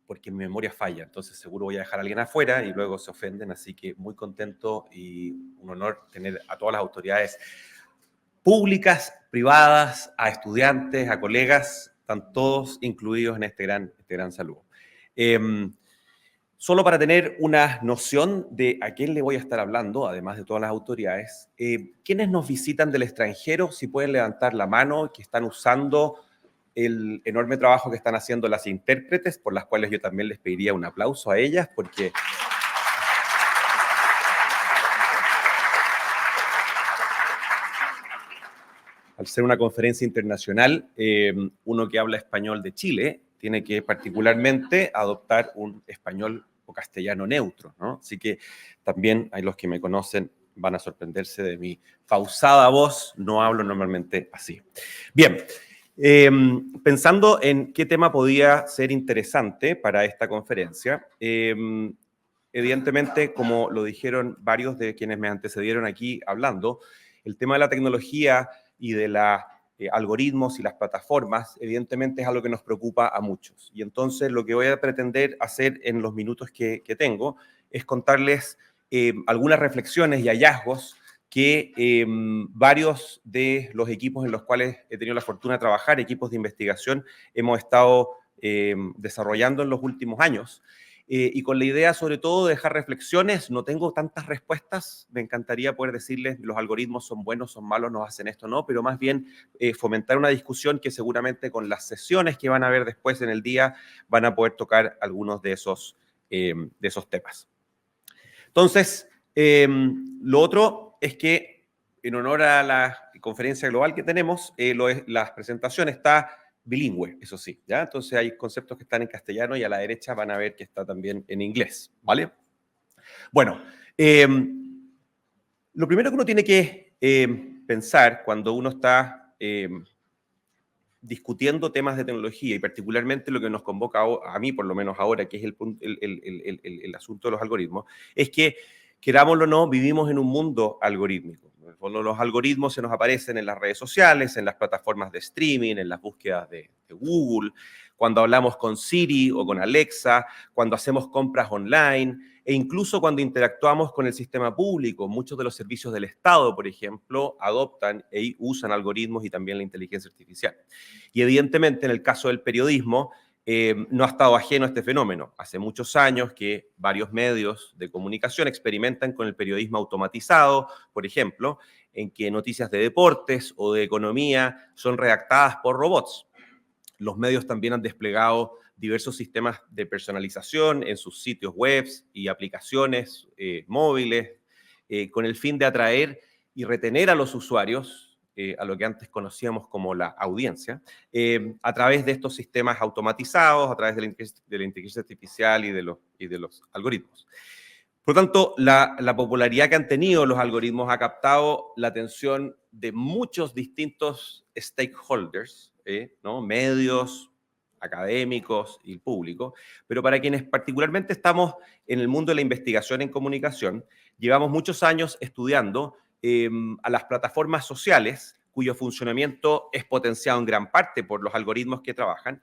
porque mi memoria falla, entonces seguro voy a dejar a alguien afuera y luego se ofenden, así que muy contento y un honor tener a todas las autoridades públicas, privadas, a estudiantes, a colegas, están todos incluidos en este gran saludo. Solo para tener una noción de a quién le voy a estar hablando, además de todas las autoridades, ¿quiénes nos visitan del extranjero? Si pueden levantar la mano, que están usando el enorme trabajo que están haciendo las intérpretes, por las cuales yo también les pediría un aplauso a ellas, porque al ser una conferencia internacional, uno que habla español de Chile tiene que particularmente adoptar un español o castellano neutro, ¿no? Así que también hay los que me conocen van a sorprenderse de mi pausada voz, no hablo normalmente así. Bien, pensando en qué tema podía ser interesante para esta conferencia, evidentemente, como lo dijeron varios de quienes me antecedieron aquí hablando, el tema de la tecnología y de la algoritmos y las plataformas, evidentemente es algo que nos preocupa a muchos. Y entonces lo que voy a pretender hacer en los minutos que tengo es contarles algunas reflexiones y hallazgos que varios de los equipos en los cuales he tenido la fortuna de trabajar, equipos de investigación, hemos estado desarrollando en los últimos años. Y con la idea, sobre todo, de dejar reflexiones. No tengo tantas respuestas. Me encantaría poder decirles los algoritmos son buenos, son malos, nos hacen esto, no, pero más bien fomentar una discusión que seguramente con las sesiones que van a haber después en el día van a poder tocar algunos de esos temas. Entonces, lo otro es que en honor a la conferencia global que tenemos, la presentación está bilingüe, eso sí, ¿ya? Entonces hay conceptos que están en castellano y a la derecha van a ver que está también en inglés, ¿vale? Bueno, lo primero que uno tiene que pensar cuando uno está discutiendo temas de tecnología y particularmente lo que nos convoca a mí, por lo menos ahora, que es el asunto de los algoritmos, es que, querámoslo o no, vivimos en un mundo algorítmico. Cuando los algoritmos se nos aparecen en las redes sociales, en las plataformas de streaming, en las búsquedas de Google, cuando hablamos con Siri o con Alexa, cuando hacemos compras online e incluso cuando interactuamos con el sistema público. Muchos de los servicios del Estado, por ejemplo, adoptan e usan algoritmos y también la inteligencia artificial. Y evidentemente en el caso del periodismo, no ha estado ajeno a este fenómeno. Hace muchos años que varios medios de comunicación experimentan con el periodismo automatizado, por ejemplo, en que noticias de deportes o de economía son redactadas por robots. Los medios también han desplegado diversos sistemas de personalización en sus sitios web y aplicaciones móviles, con el fin de atraer y retener a los usuarios, a lo que antes conocíamos como la audiencia, a través de estos sistemas automatizados, a través de la inteligencia artificial y de los algoritmos. Por lo tanto, la popularidad que han tenido los algoritmos ha captado la atención de muchos distintos stakeholders, ¿no? Medios, académicos y público, pero para quienes particularmente estamos en el mundo de la investigación en comunicación, llevamos muchos años estudiando a las plataformas sociales, cuyo funcionamiento es potenciado en gran parte por los algoritmos que trabajan,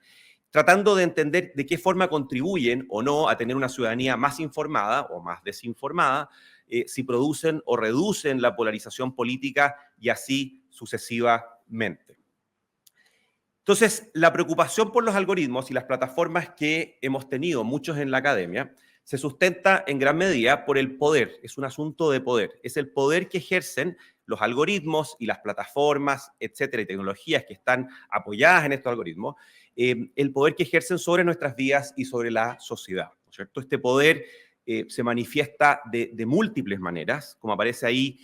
tratando de entender de qué forma contribuyen o no a tener una ciudadanía más informada o más desinformada, si producen o reducen la polarización política y así sucesivamente. Entonces, la preocupación por los algoritmos y las plataformas que hemos tenido, muchos en la academia, se sustenta en gran medida por el poder. Es un asunto de poder. Es el poder que ejercen los algoritmos y las plataformas, etcétera, y tecnologías que están apoyadas en estos algoritmos, el poder que ejercen sobre nuestras vidas y sobre la sociedad, ¿no es cierto? Este poder se manifiesta de múltiples maneras. Como aparece ahí,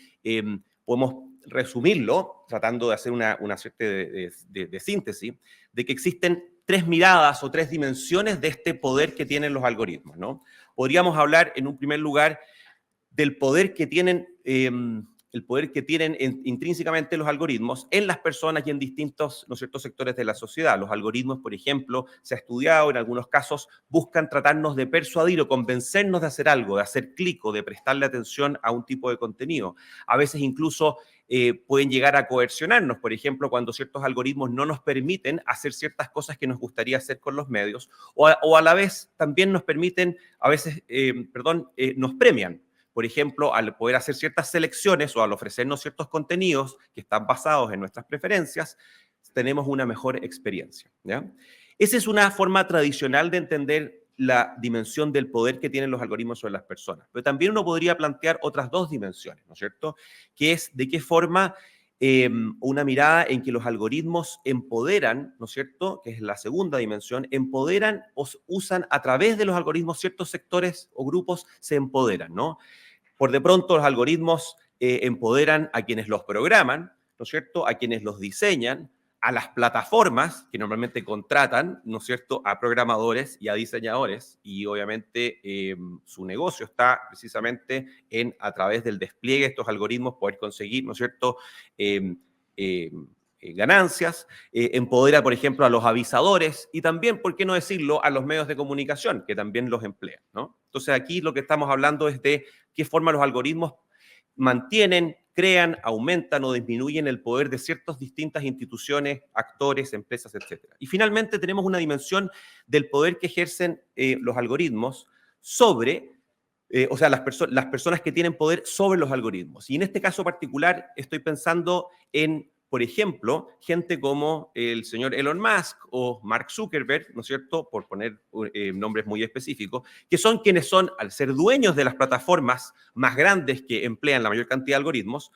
podemos resumirlo, tratando de hacer una suerte de síntesis, de que existen tres miradas o tres dimensiones de este poder que tienen los algoritmos, ¿no? Podríamos hablar, en un primer lugar, del poder que tienen, intrínsecamente los algoritmos en las personas y en distintos, ¿no es cierto?, sectores de la sociedad. Los algoritmos, por ejemplo, se ha estudiado, en algunos casos, buscan tratarnos de persuadir o convencernos de hacer algo, de hacer clic o de prestarle atención a un tipo de contenido. A veces incluso pueden llegar a coercionarnos, por ejemplo, cuando ciertos algoritmos no nos permiten hacer ciertas cosas que nos gustaría hacer con los medios, o a la vez también nos permiten, a veces, nos premian. Por ejemplo, al poder hacer ciertas selecciones o al ofrecernos ciertos contenidos que están basados en nuestras preferencias, tenemos una mejor experiencia, ¿ya? Esa es una forma tradicional de entender la dimensión del poder que tienen los algoritmos sobre las personas. Pero también uno podría plantear otras dos dimensiones, ¿no es cierto? Que es de qué forma una mirada en que los algoritmos empoderan, ¿no es cierto?, que es la segunda dimensión, empoderan o usan a través de los algoritmos ciertos sectores o grupos se empoderan, ¿no? Por de pronto los algoritmos empoderan a quienes los programan, ¿no es cierto?, a quienes los diseñan, a las plataformas que normalmente contratan, ¿no es cierto?, a programadores y a diseñadores, y obviamente su negocio está precisamente en, a través del despliegue de estos algoritmos, poder conseguir, ¿no es cierto?, ganancias. Empodera, por ejemplo, a los avisadores y también, ¿por qué no decirlo?, a los medios de comunicación, que también los emplean, ¿no? Entonces aquí lo que estamos hablando es de qué forma los algoritmos mantienen, crean, aumentan o disminuyen el poder de ciertas distintas instituciones, actores, empresas, etc. Y finalmente tenemos una dimensión del poder que ejercen los algoritmos sobre, o sea, las personas que tienen poder sobre los algoritmos. Y en este caso particular estoy pensando en, por ejemplo, gente como el señor Elon Musk o Mark Zuckerberg, ¿no es cierto?, por poner nombres muy específicos, que son quienes son, al ser dueños de las plataformas más grandes que emplean la mayor cantidad de algoritmos,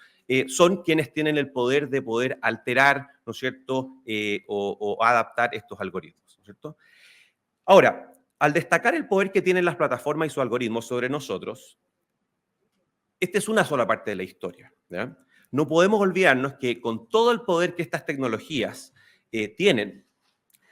son quienes tienen el poder de poder alterar, ¿no es cierto?, o adaptar estos algoritmos, ¿no es cierto? Ahora, al destacar el poder que tienen las plataformas y sus algoritmos sobre nosotros, esta es una sola parte de la historia, ¿ya? No podemos olvidarnos que con todo el poder que estas tecnologías tienen,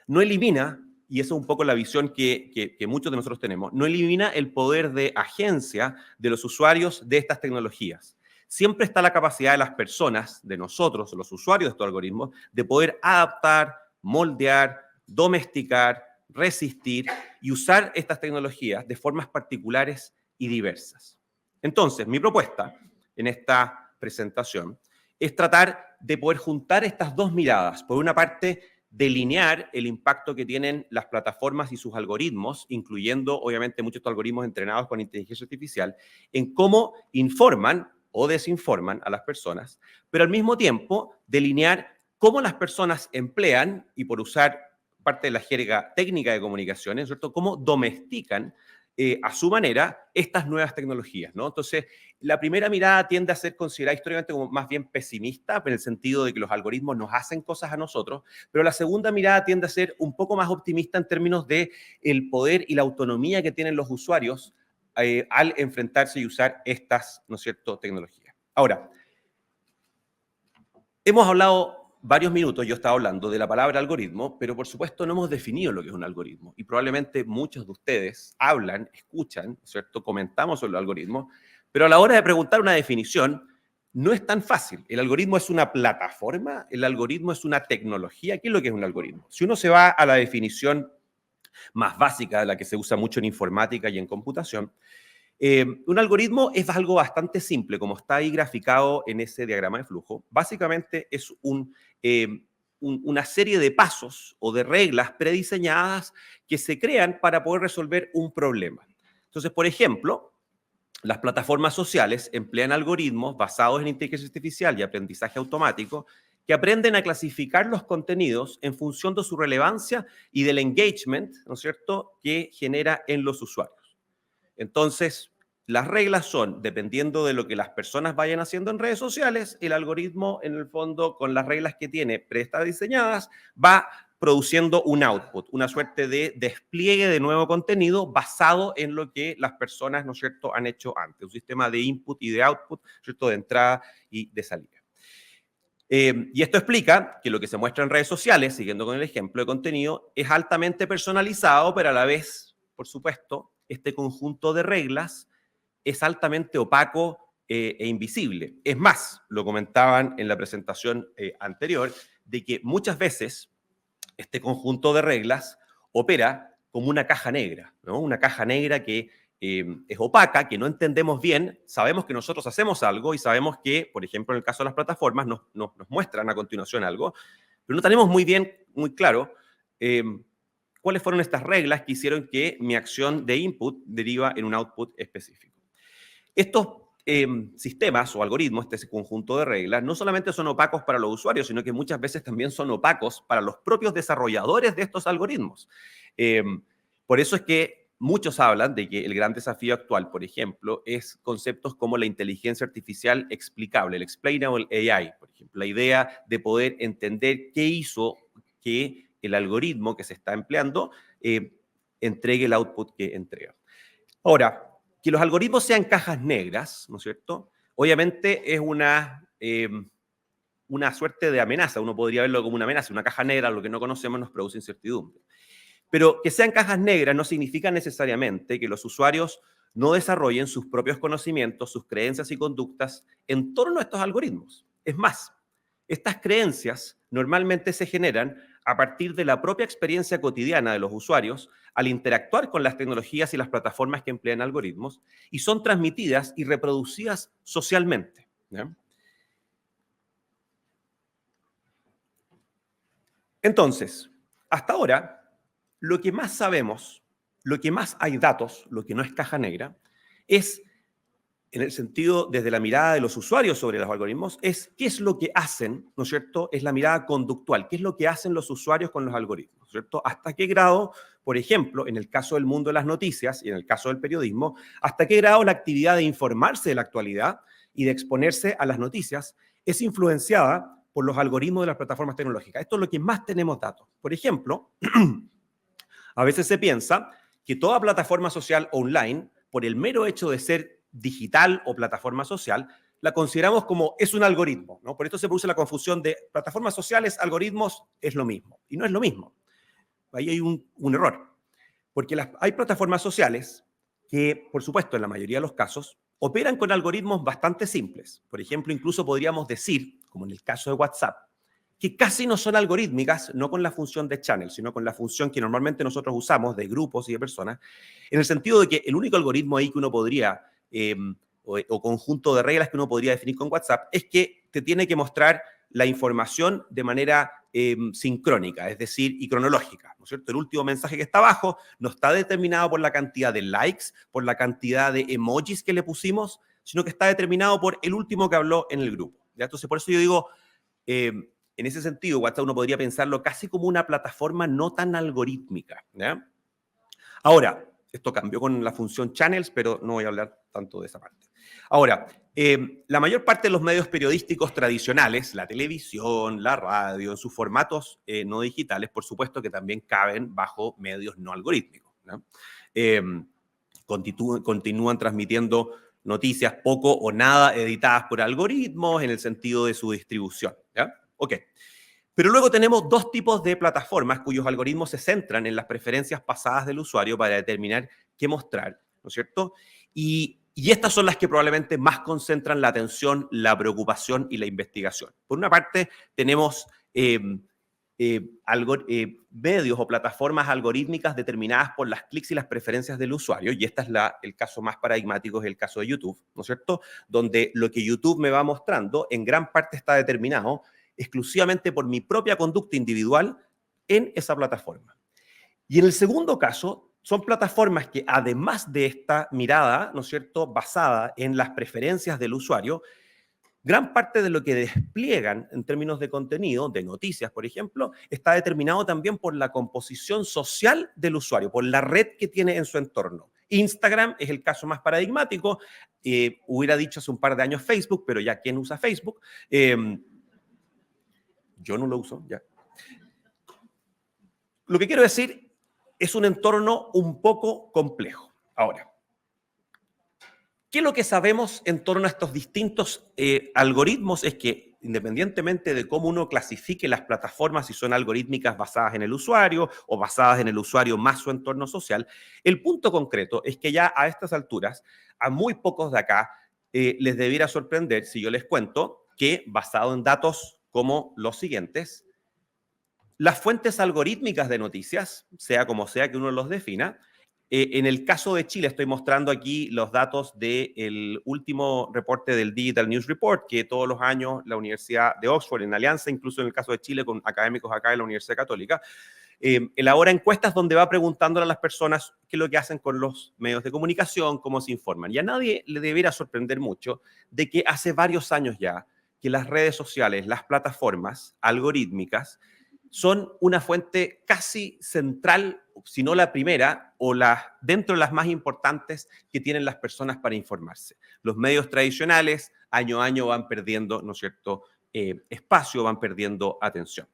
no elimina, y esa es un poco la visión que muchos de nosotros tenemos, no elimina el poder de agencia de los usuarios de estas tecnologías. Siempre está la capacidad de las personas, de nosotros, los usuarios de estos algoritmos, de poder adaptar, moldear, domesticar, resistir y usar estas tecnologías de formas particulares y diversas. Entonces, mi propuesta en esta presentación es tratar de poder juntar estas dos miradas. Por una parte, delinear el impacto que tienen las plataformas y sus algoritmos, incluyendo obviamente muchos de estos algoritmos entrenados con inteligencia artificial, en cómo informan o desinforman a las personas, pero al mismo tiempo delinear cómo las personas emplean, y por usar parte de la jerga técnica de comunicaciones, ¿cierto?, cómo domestican a su manera estas nuevas tecnologías, ¿no? Entonces, la primera mirada tiende a ser considerada históricamente como más bien pesimista, en el sentido de que los algoritmos nos hacen cosas a nosotros, pero la segunda mirada tiende a ser un poco más optimista en términos de el poder y la autonomía que tienen los usuarios al enfrentarse y usar estas, ¿no es cierto?, tecnologías. Ahora, hemos hablado varios minutos, yo estaba hablando de la palabra algoritmo, pero por supuesto no hemos definido lo que es un algoritmo. Y probablemente muchos de ustedes hablan, escuchan, ¿cierto?, comentamos sobre los algoritmos, pero a la hora de preguntar una definición, no es tan fácil. ¿El algoritmo es una plataforma? ¿El algoritmo es una tecnología? ¿Qué es lo que es un algoritmo? Si uno se va a la definición más básica, la que se usa mucho en informática y en computación, un algoritmo es algo bastante simple, como está ahí graficado en ese diagrama de flujo. Básicamente es una serie de pasos o de reglas prediseñadas que se crean para poder resolver un problema. Entonces, por ejemplo, las plataformas sociales emplean algoritmos basados en inteligencia artificial y aprendizaje automático que aprenden a clasificar los contenidos en función de su relevancia y del engagement, ¿no es cierto?, que genera en los usuarios. Entonces, las reglas son, dependiendo de lo que las personas vayan haciendo en redes sociales, el algoritmo, en el fondo, con las reglas que tiene prediseñadas, va produciendo un output, una suerte de despliegue de nuevo contenido basado en lo que las personas, ¿no es cierto?, han hecho antes. Un sistema de input y de output, ¿cierto?, de entrada y de salida. Y esto explica que lo que se muestra en redes sociales, siguiendo con el ejemplo de contenido, es altamente personalizado, pero a la vez, por supuesto, este conjunto de reglas es altamente opaco e invisible. Es más, lo comentaban en la presentación anterior, de que muchas veces este conjunto de reglas opera como una caja negra, ¿no? Una caja negra que es opaca, que no entendemos bien, sabemos que nosotros hacemos algo y sabemos que, por ejemplo, en el caso de las plataformas, nos muestran a continuación algo, pero no tenemos muy claro cuáles fueron estas reglas que hicieron que mi acción de input deriva en un output específico. Estos sistemas o algoritmos, este conjunto de reglas, no solamente son opacos para los usuarios, sino que muchas veces también son opacos para los propios desarrolladores de estos algoritmos. Por eso es que muchos hablan de que el gran desafío actual, por ejemplo, es conceptos como la inteligencia artificial explicable, el explainable AI, por ejemplo, la idea de poder entender qué hizo que el algoritmo que se está empleando entregue el output que entrega. Ahora, que los algoritmos sean cajas negras, ¿no es cierto?, obviamente es una suerte de amenaza. Uno podría verlo como una amenaza. Una caja negra, lo que no conocemos, nos produce incertidumbre. Pero que sean cajas negras no significa necesariamente que los usuarios no desarrollen sus propios conocimientos, sus creencias y conductas en torno a estos algoritmos. Es más, estas creencias normalmente se generan a partir de la propia experiencia cotidiana de los usuarios al interactuar con las tecnologías y las plataformas que emplean algoritmos y son transmitidas y reproducidas socialmente, ¿ya? Entonces, hasta ahora, lo que más sabemos, lo que más hay datos, lo que no es caja negra, es, en el sentido, desde la mirada de los usuarios sobre los algoritmos, es qué es lo que hacen, ¿no es cierto? Es la mirada conductual, qué es lo que hacen los usuarios con los algoritmos, ¿no es cierto? Hasta qué grado, por ejemplo, en el caso del mundo de las noticias y en el caso del periodismo, hasta qué grado la actividad de informarse de la actualidad y de exponerse a las noticias es influenciada por los algoritmos de las plataformas tecnológicas. Esto es lo que más tenemos datos. Por ejemplo, a veces se piensa que toda plataforma social online, por el mero hecho de ser digital o plataforma social, la consideramos como es un algoritmo, ¿no? Por esto se produce la confusión de plataformas sociales, algoritmos, es lo mismo. Y no es lo mismo. Ahí hay un error. Porque hay plataformas sociales que, por supuesto, en la mayoría de los casos, operan con algoritmos bastante simples. Por ejemplo, incluso podríamos decir, como en el caso de WhatsApp, que casi no son algorítmicas, no con la función de channel, sino con la función que normalmente nosotros usamos de grupos y de personas, en el sentido de que el único algoritmo ahí que uno podría, o conjunto de reglas que uno podría definir con WhatsApp, es que te tiene que mostrar la información de manera sincrónica, es decir, y cronológica, ¿no es cierto? El último mensaje que está abajo no está determinado por la cantidad de likes, por la cantidad de emojis que le pusimos, sino que está determinado por el último que habló en el grupo, ¿ya? Entonces, por eso yo digo, en ese sentido, WhatsApp uno podría pensarlo casi como una plataforma no tan algorítmica, ¿ya? Ahora, esto cambió con la función channels, pero no voy a hablar tanto de esa parte. Ahora, la mayor parte de los medios periodísticos tradicionales, la televisión, la radio, en sus formatos no digitales, por supuesto que también caben bajo medios no algorítmicos, ¿no? Continúan transmitiendo noticias poco o nada editadas por algoritmos en el sentido de su distribución, ¿ya? Ok. Pero luego tenemos dos tipos de plataformas cuyos algoritmos se centran en las preferencias pasadas del usuario para determinar qué mostrar, ¿no es cierto? Y estas son las que probablemente más concentran la atención, la preocupación y la investigación. Por una parte, tenemos medios o plataformas algorítmicas determinadas por las clics y las preferencias del usuario, y este es el caso más paradigmático, es el caso de YouTube, ¿no es cierto? Donde lo que YouTube me va mostrando en gran parte está determinado exclusivamente por mi propia conducta individual en esa plataforma. Y en el segundo caso, son plataformas que además de esta mirada, ¿no es cierto?, basada en las preferencias del usuario, gran parte de lo que despliegan en términos de contenido, de noticias, por ejemplo, está determinado también por la composición social del usuario, por la red que tiene en su entorno. Instagram es el caso más paradigmático. Hubiera dicho hace un par de años Facebook, pero ya ¿quién usa Facebook? Yo no lo uso, ya. Lo que quiero decir es un entorno un poco complejo. Ahora, ¿qué es lo que sabemos en torno a estos distintos algoritmos? Es que, independientemente de cómo uno clasifique las plataformas, si son algorítmicas basadas en el usuario o basadas en el usuario más su entorno social, el punto concreto es que ya a estas alturas, a muy pocos de acá, les debiera sorprender si yo les cuento que, basado en datos como los siguientes, las fuentes algorítmicas de noticias, sea como sea que uno los defina, en el caso de Chile, estoy mostrando aquí los datos del último reporte del Digital News Report, que todos los años la Universidad de Oxford, en alianza, incluso en el caso de Chile, con académicos acá de la Universidad Católica, elabora encuestas donde va preguntándole a las personas qué es lo que hacen con los medios de comunicación, cómo se informan. Y a nadie le debiera sorprender mucho de que hace varios años ya que las redes sociales, las plataformas algorítmicas, son una fuente casi central, si no la primera, o dentro de las más importantes que tienen las personas para informarse. Los medios tradicionales, año a año, van perdiendo, ¿no es cierto?, espacio, van perdiendo atención.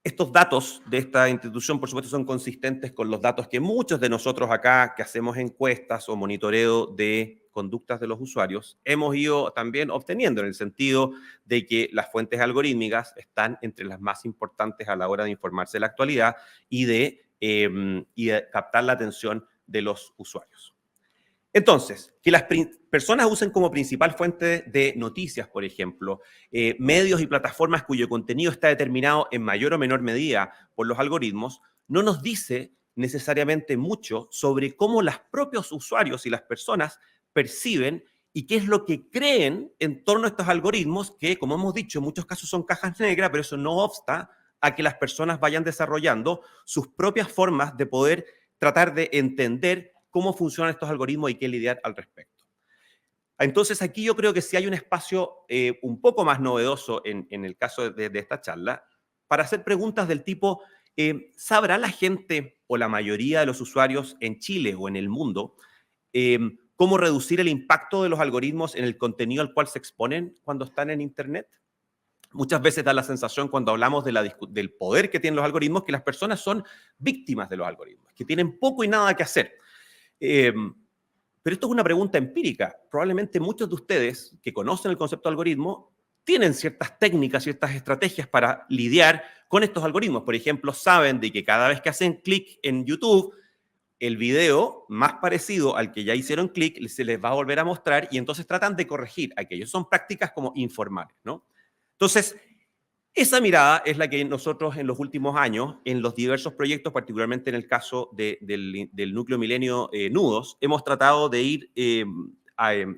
Estos datos de esta institución, por supuesto, son consistentes con los datos que muchos de nosotros acá, que hacemos encuestas o monitoreo de conductas de los usuarios, hemos ido también obteniendo, en el sentido de que las fuentes algorítmicas están entre las más importantes a la hora de informarse de la actualidad y de captar la atención de los usuarios. Entonces, que las personas usen como principal fuente de noticias, por ejemplo, medios y plataformas cuyo contenido está determinado en mayor o menor medida por los algoritmos, no nos dice necesariamente mucho sobre cómo los propios usuarios y las personas perciben y qué es lo que creen en torno a estos algoritmos que, como hemos dicho, en muchos casos son cajas negras, pero eso no obsta a que las personas vayan desarrollando sus propias formas de poder tratar de entender cómo funcionan estos algoritmos y qué lidiar al respecto. Entonces, aquí yo creo que sí hay un espacio un poco más novedoso en el caso de esta charla para hacer preguntas del tipo, ¿sabrá la gente o la mayoría de los usuarios en Chile o en el mundo cómo reducir el impacto de los algoritmos en el contenido al cual se exponen cuando están en Internet? Muchas veces da la sensación cuando hablamos del poder que tienen los algoritmos que las personas son víctimas de los algoritmos, que tienen poco y nada que hacer. Pero esto es una pregunta empírica. Probablemente muchos de ustedes que conocen el concepto de algoritmo tienen ciertas técnicas, ciertas estrategias para lidiar con estos algoritmos. Por ejemplo, saben de que cada vez que hacen clic en YouTube, el video más parecido al que ya hicieron clic se les va a volver a mostrar y entonces tratan de corregir aquello. Son prácticas como informales, ¿no? Entonces, esa mirada es la que nosotros en los últimos años, en los diversos proyectos, particularmente en el caso del núcleo milenio Nudos, hemos tratado de ir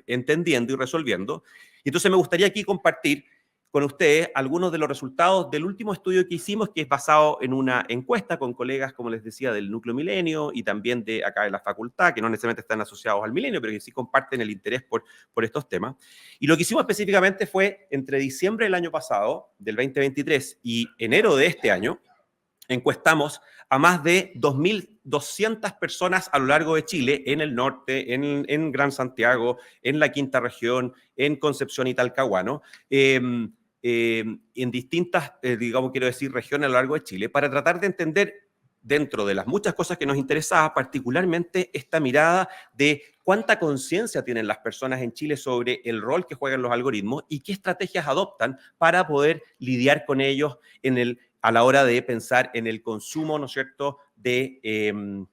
entendiendo y resolviendo. Y entonces me gustaría aquí compartir con ustedes algunos de los resultados del último estudio que hicimos, que es basado en una encuesta con colegas, como les decía, del núcleo milenio y también de acá de la facultad, que no necesariamente están asociados al milenio, pero que sí comparten el interés por estos temas. Y lo que hicimos específicamente fue entre diciembre del año pasado, del 2023, y enero de este año, encuestamos a más de 2.200 personas a lo largo de Chile, en el norte, en Gran Santiago, en la Quinta Región, en Concepción y Talcahuano, en distintas, digamos, quiero decir, regiones a lo largo de Chile, para tratar de entender, dentro de las muchas cosas que nos interesaba, particularmente esta mirada de cuánta conciencia tienen las personas en Chile sobre el rol que juegan los algoritmos y qué estrategias adoptan para poder lidiar con ellos a la hora de pensar en el consumo, ¿no es cierto?, de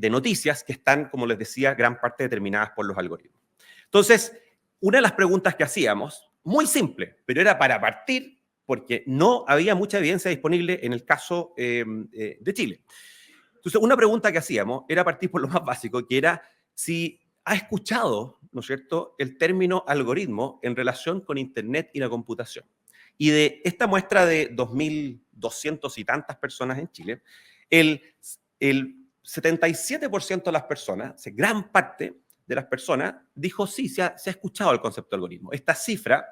noticias que están, como les decía, gran parte determinadas por los algoritmos. Entonces, una de las preguntas que hacíamos, muy simple, pero era para partir, porque no había mucha evidencia disponible en el caso de Chile. Entonces, una pregunta que hacíamos era partir por lo más básico, que era si ha escuchado, ¿no es cierto?, el término algoritmo en relación con Internet y la computación. Y de esta muestra de 2.200 y tantas personas en Chile, el 77% de las personas, gran parte de las personas, dijo sí, se ha escuchado el concepto de algoritmo. Esta cifra,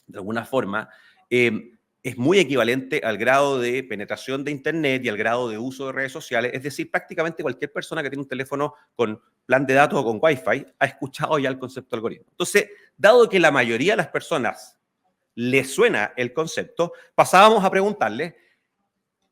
de alguna forma, es muy equivalente al grado de penetración de Internet y al grado de uso de redes sociales. Es decir, prácticamente cualquier persona que tiene un teléfono con plan de datos o con Wi-Fi ha escuchado ya el concepto de algoritmo. Entonces, dado que la mayoría de las personas les suena el concepto, pasábamos a preguntarle,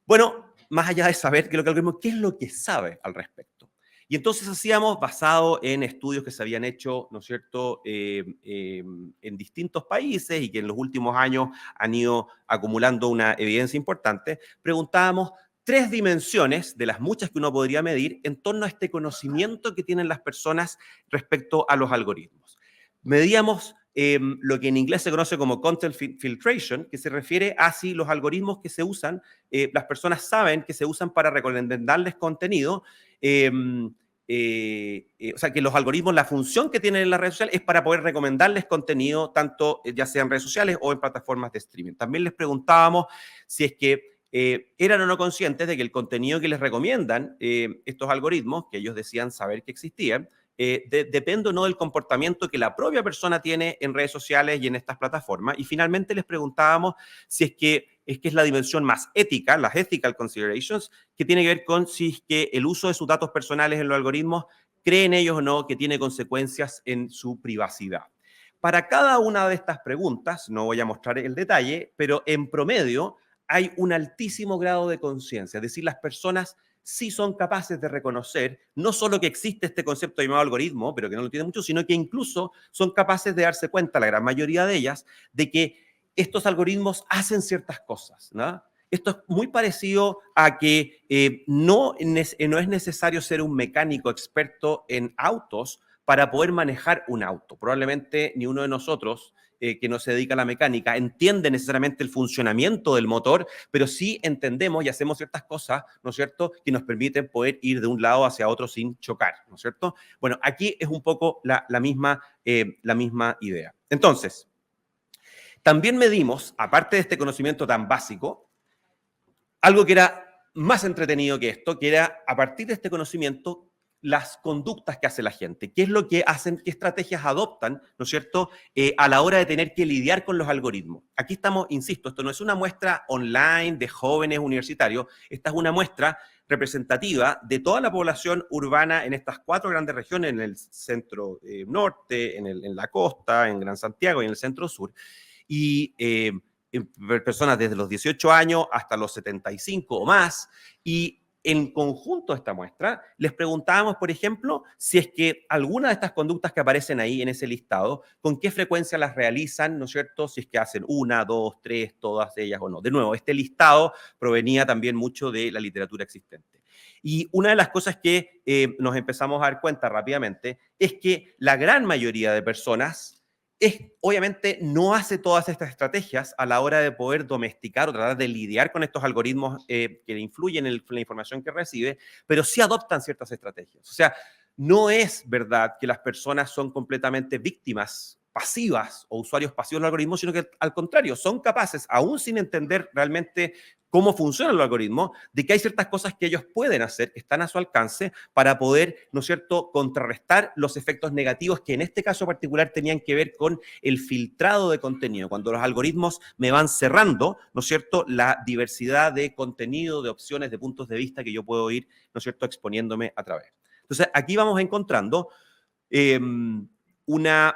bueno, más allá de saber qué es lo que el algoritmo, ¿qué es lo que sabe al respecto? Y entonces hacíamos, basado en estudios que se habían hecho, ¿no es cierto?, en distintos países y que en los últimos años han ido acumulando una evidencia importante, preguntábamos 3 dimensiones de las muchas que uno podría medir en torno a este conocimiento que tienen las personas respecto a los algoritmos. Medíamos lo que en inglés se conoce como content filtration, que se refiere a si los algoritmos que se usan, las personas saben que se usan para recomendarles contenido, o sea, que los algoritmos, la función que tienen en las redes sociales es para poder recomendarles contenido, tanto ya sea en redes sociales o en plataformas de streaming. También les preguntábamos si es que eran o no conscientes de que el contenido que les recomiendan estos algoritmos, que ellos decían saber que existían, depende o no del comportamiento que la propia persona tiene en redes sociales y en estas plataformas. Y finalmente les preguntábamos si es la dimensión más ética, las ethical considerations, que tiene que ver con si es que el uso de sus datos personales en los algoritmos, creen ellos o no que tiene consecuencias en su privacidad. Para cada una de estas preguntas, no voy a mostrar el detalle, pero en promedio hay un altísimo grado de conciencia, es decir, las personas sí son capaces de reconocer no solo que existe este concepto llamado algoritmo, pero que no lo tiene mucho, sino que incluso son capaces de darse cuenta, la gran mayoría de ellas, de que estos algoritmos hacen ciertas cosas, ¿no? Esto es muy parecido a que no es necesario ser un mecánico experto en autos para poder manejar un auto. Probablemente ni uno de nosotros que no se dedica a la mecánica entiende necesariamente el funcionamiento del motor, pero sí entendemos y hacemos ciertas cosas, ¿no es cierto?, que nos permiten poder ir de un lado hacia otro sin chocar, ¿no es cierto? Bueno, aquí es un poco la misma idea. Entonces, también medimos, aparte de este conocimiento tan básico, algo que era más entretenido que esto, que era, a partir de este conocimiento, las conductas que hace la gente, qué es lo que hacen, qué estrategias adoptan, ¿no es cierto?, a la hora de tener que lidiar con los algoritmos. Aquí estamos, insisto, esto no es una muestra online de jóvenes universitarios, esta es una muestra representativa de toda la población urbana en estas 4 grandes regiones, en el centro norte, en la costa, en Gran Santiago y en el centro sur, y personas desde los 18 años hasta los 75 o más, y en conjunto a esta muestra les preguntábamos, por ejemplo, si es que alguna de estas conductas que aparecen ahí en ese listado, con qué frecuencia las realizan, ¿no es cierto?, si es que hacen 1, 2, 3, todas ellas o no. De nuevo, este listado provenía también mucho de la literatura existente. Y una de las cosas que nos empezamos a dar cuenta rápidamente es que la gran mayoría de personas obviamente no hace todas estas estrategias a la hora de poder domesticar o tratar de lidiar con estos algoritmos que influyen en la información que recibe, pero sí adoptan ciertas estrategias. O sea, no es verdad que las personas son completamente víctimas pasivas o usuarios pasivos del algoritmo, sino que al contrario, son capaces, aún sin entender realmente cómo funciona el algoritmo, de que hay ciertas cosas que ellos pueden hacer, que están a su alcance, para poder, ¿no es cierto?, contrarrestar los efectos negativos que en este caso particular tenían que ver con el filtrado de contenido. Cuando los algoritmos me van cerrando, ¿no es cierto?, la diversidad de contenido, de opciones, de puntos de vista que yo puedo ir, ¿no es cierto?, exponiéndome a través. Entonces, aquí vamos encontrando una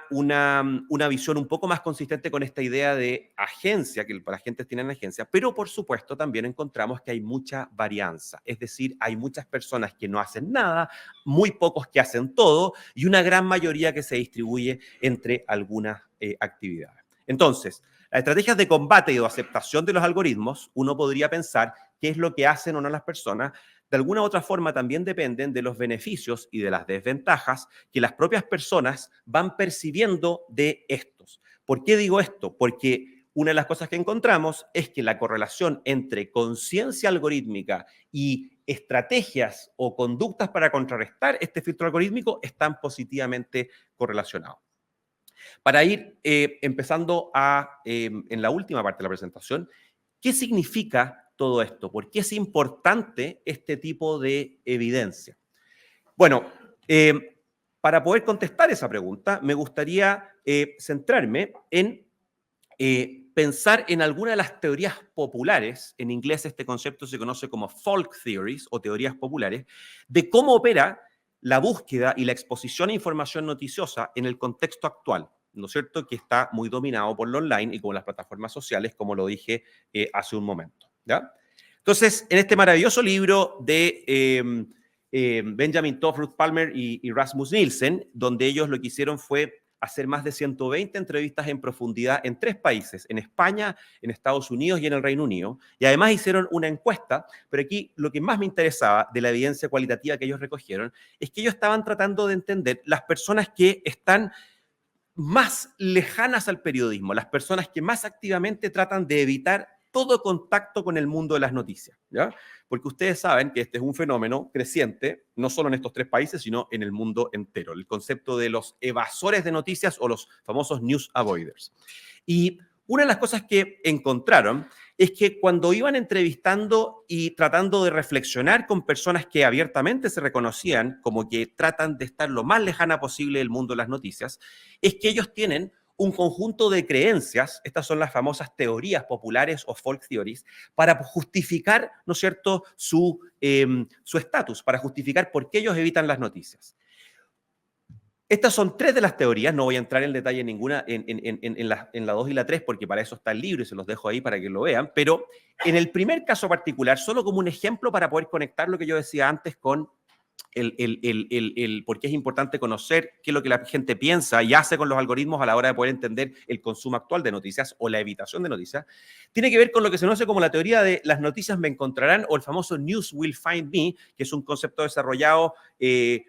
visión un poco más consistente con esta idea de agencia, que para agentes tienen agencia, pero por supuesto también encontramos que hay mucha varianza, es decir, hay muchas personas que no hacen nada, muy pocos que hacen todo y una gran mayoría que se distribuye entre algunas actividades. Entonces, las estrategias de combate y de aceptación de los algoritmos, uno podría pensar qué es lo que hacen o no las personas. De alguna u otra forma también dependen de los beneficios y de las desventajas que las propias personas van percibiendo de estos. ¿Por qué digo esto? Porque una de las cosas que encontramos es que la correlación entre conciencia algorítmica y estrategias o conductas para contrarrestar este filtro algorítmico están positivamente correlacionados. Para ir empezando en la última parte de la presentación, ¿qué significa todo esto? ¿Por qué es importante este tipo de evidencia? Bueno, para poder contestar esa pregunta, me gustaría centrarme en pensar en alguna de las teorías populares, en inglés este concepto se conoce como folk theories o teorías populares, de cómo opera la búsqueda y la exposición a información noticiosa en el contexto actual, ¿no es cierto?, que está muy dominado por lo online y por las plataformas sociales, como lo dije hace un momento. ¿Ya? Entonces, en este maravilloso libro de Benjamin Toft, Ruth Palmer y Rasmus Nielsen, donde ellos lo que hicieron fue hacer más de 120 entrevistas en profundidad en 3 países, en España, en Estados Unidos y en el Reino Unido, y además hicieron una encuesta, pero aquí lo que más me interesaba de la evidencia cualitativa que ellos recogieron es que ellos estaban tratando de entender las personas que están más lejanas al periodismo, las personas que más activamente tratan de evitar todo contacto con el mundo de las noticias, ¿ya? Porque ustedes saben que este es un fenómeno creciente, no solo en estos 3 países, sino en el mundo entero. El concepto de los evasores de noticias o los famosos news avoiders. Y una de las cosas que encontraron es que cuando iban entrevistando y tratando de reflexionar con personas que abiertamente se reconocían como que tratan de estar lo más lejana posible del mundo de las noticias, es que ellos tienen un conjunto de creencias, estas son las famosas teorías populares o folk theories, para justificar, ¿no es cierto?, su estatus, para justificar por qué ellos evitan las noticias. Estas son 3 de las teorías, no voy a entrar en detalle en ninguna, en la 2 y la 3, porque para eso está el libro y se los dejo ahí para que lo vean, pero en el primer caso particular, solo como un ejemplo para poder conectar lo que yo decía antes con por qué es importante conocer qué es lo que la gente piensa y hace con los algoritmos a la hora de poder entender el consumo actual de noticias o la evitación de noticias, tiene que ver con lo que se conoce como la teoría de las noticias me encontrarán o el famoso News will find me, que es un concepto desarrollado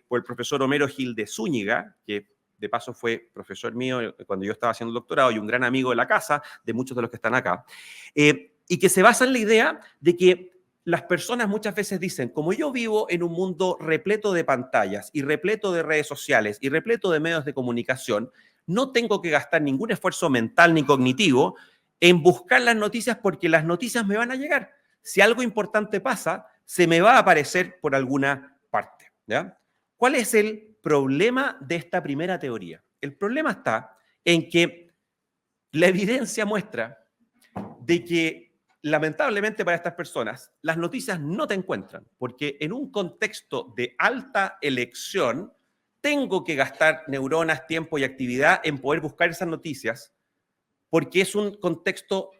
por el profesor Homero Gil de Zúñiga, que de paso fue profesor mío cuando yo estaba haciendo el doctorado y un gran amigo de la casa, de muchos de los que están acá, y que se basa en la idea de que las personas muchas veces dicen, como yo vivo en un mundo repleto de pantallas y repleto de redes sociales y repleto de medios de comunicación, no tengo que gastar ningún esfuerzo mental ni cognitivo en buscar las noticias porque las noticias me van a llegar. Si algo importante pasa, se me va a aparecer por alguna parte, ¿ya? ¿Cuál es el problema de esta primera teoría? El problema está en que la evidencia muestra de que, lamentablemente para estas personas, las noticias no te encuentran, porque en un contexto de alta elección, tengo que gastar neuronas, tiempo y actividad en poder buscar esas noticias, porque es un contexto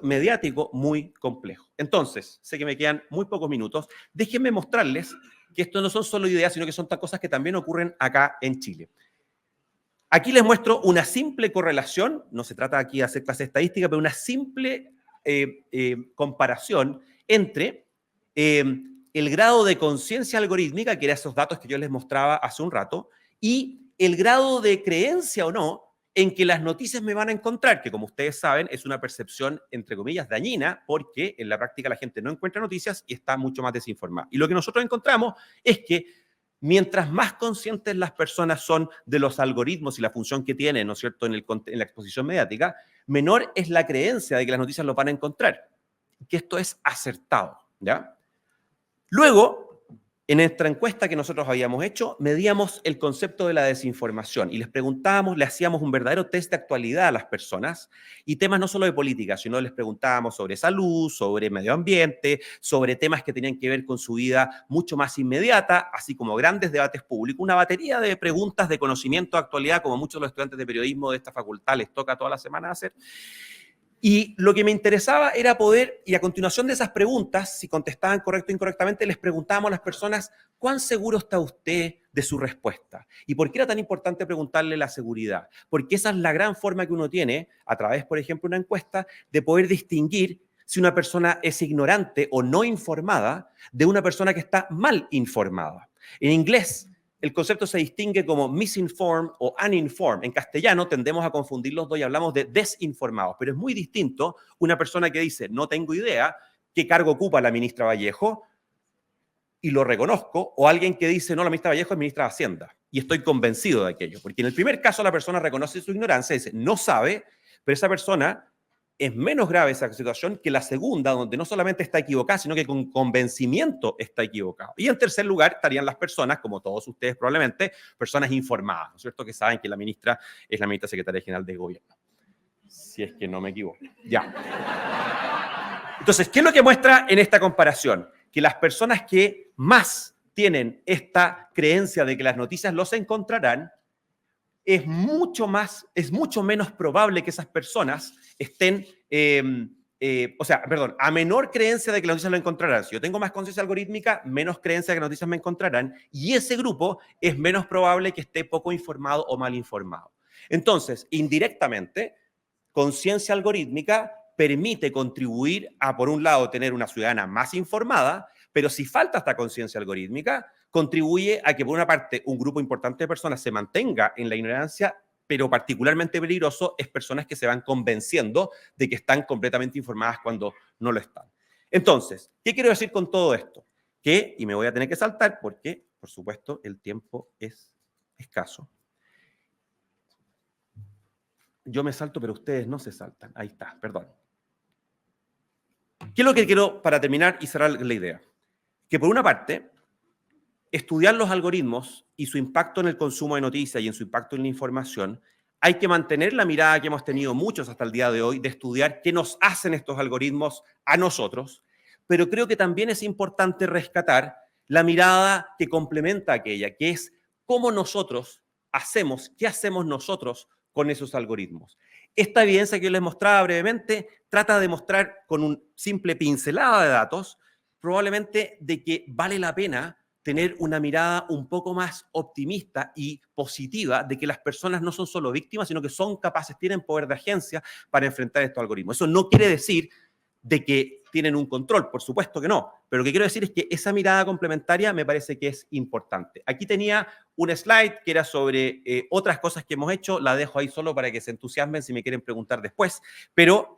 mediático muy complejo. Entonces, sé que me quedan muy pocos minutos, déjenme mostrarles que esto no son solo ideas, sino que son cosas que también ocurren acá en Chile. Aquí les muestro una simple correlación, no se trata aquí de hacer clase estadística, pero una simple comparación entre el grado de conciencia algorítmica, que eran esos datos que yo les mostraba hace un rato, y el grado de creencia o no en que las noticias me van a encontrar, que como ustedes saben es una percepción, entre comillas, dañina, porque en la práctica la gente no encuentra noticias y está mucho más desinformada. Y lo que nosotros encontramos es que mientras más conscientes las personas son de los algoritmos y la función que tienen, ¿no es cierto?, en la exposición mediática, menor es la creencia de que las noticias los van a encontrar. Que esto es acertado, ¿ya? Luego, en nuestra encuesta que nosotros habíamos hecho, medíamos el concepto de la desinformación y les preguntábamos, le hacíamos un verdadero test de actualidad a las personas y temas no solo de política, sino les preguntábamos sobre salud, sobre medio ambiente, sobre temas que tenían que ver con su vida mucho más inmediata, así como grandes debates públicos, una batería de preguntas de conocimiento de actualidad, como muchos de los estudiantes de periodismo de esta facultad les toca toda la semana hacer. Y lo que me interesaba era poder, y a continuación de esas preguntas, si contestaban correcto o incorrectamente, les preguntábamos a las personas, ¿cuán seguro está usted de su respuesta? ¿Y por qué era tan importante preguntarle la seguridad? Porque esa es la gran forma que uno tiene, a través, por ejemplo, de una encuesta, de poder distinguir si una persona es ignorante o no informada de una persona que está mal informada. En inglés, el concepto se distingue como misinformed o uninformed. En castellano tendemos a confundir los dos y hablamos de desinformados, pero es muy distinto una persona que dice, no tengo idea qué cargo ocupa la ministra Vallejo y lo reconozco, o alguien que dice, no, la ministra Vallejo es ministra de Hacienda y estoy convencido de aquello. Porque en el primer caso la persona reconoce su ignorancia y dice, no sabe, pero esa persona es menos grave esa situación que la segunda, donde no solamente está equivocada, sino que con convencimiento está equivocado. Y en tercer lugar estarían las personas, como todos ustedes probablemente, personas informadas, ¿no es cierto?, que saben que la ministra es la ministra secretaria general de gobierno. Si es que no me equivoco. Ya. Entonces, ¿qué es lo que muestra en esta comparación? Que las personas que más tienen esta creencia de que las noticias los encontrarán, es mucho menos probable que esas personas estén, a menor creencia de que las noticias lo encontrarán. Si yo tengo más conciencia algorítmica, menos creencia de que las noticias me encontrarán, y ese grupo es menos probable que esté poco informado o mal informado. Entonces, indirectamente, conciencia algorítmica permite contribuir a, por un lado, tener una ciudadana más informada, pero si falta esta conciencia algorítmica, contribuye a que, por una parte, un grupo importante de personas se mantenga en la ignorancia, pero particularmente peligroso es personas que se van convenciendo de que están completamente informadas cuando no lo están. Entonces, ¿qué quiero decir con todo esto? Y me voy a tener que saltar porque, por supuesto, el tiempo es escaso. Yo me salto, pero ustedes no se saltan. Ahí está, perdón. ¿Qué es lo que quiero para terminar y cerrar la idea? Que por una parte, estudiar los algoritmos y su impacto en el consumo de noticias y en su impacto en la información, hay que mantener la mirada que hemos tenido muchos hasta el día de hoy de estudiar qué nos hacen estos algoritmos a nosotros, pero creo que también es importante rescatar la mirada que complementa aquella, que es cómo nosotros hacemos, qué hacemos nosotros con esos algoritmos. Esta evidencia que yo les mostraba brevemente trata de mostrar con un simple pincelada de datos, probablemente de que vale la pena tener una mirada un poco más optimista y positiva de que las personas no son solo víctimas, sino que son capaces, tienen poder de agencia para enfrentar estos algoritmos. Eso no quiere decir de que tienen un control, por supuesto que no, pero lo que quiero decir es que esa mirada complementaria me parece que es importante. Aquí tenía un slide que era sobre otras cosas que hemos hecho, la dejo ahí solo para que se entusiasmen si me quieren preguntar después, pero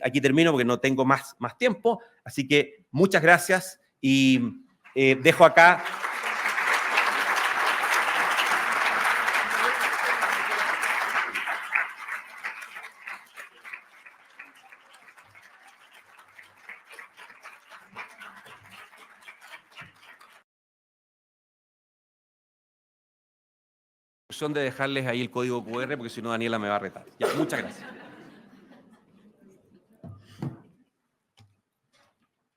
aquí termino porque no tengo más tiempo, así que muchas gracias y dejo acá... de dejarles ahí el código QR porque si no Daniela me va a retar. Ya, muchas gracias.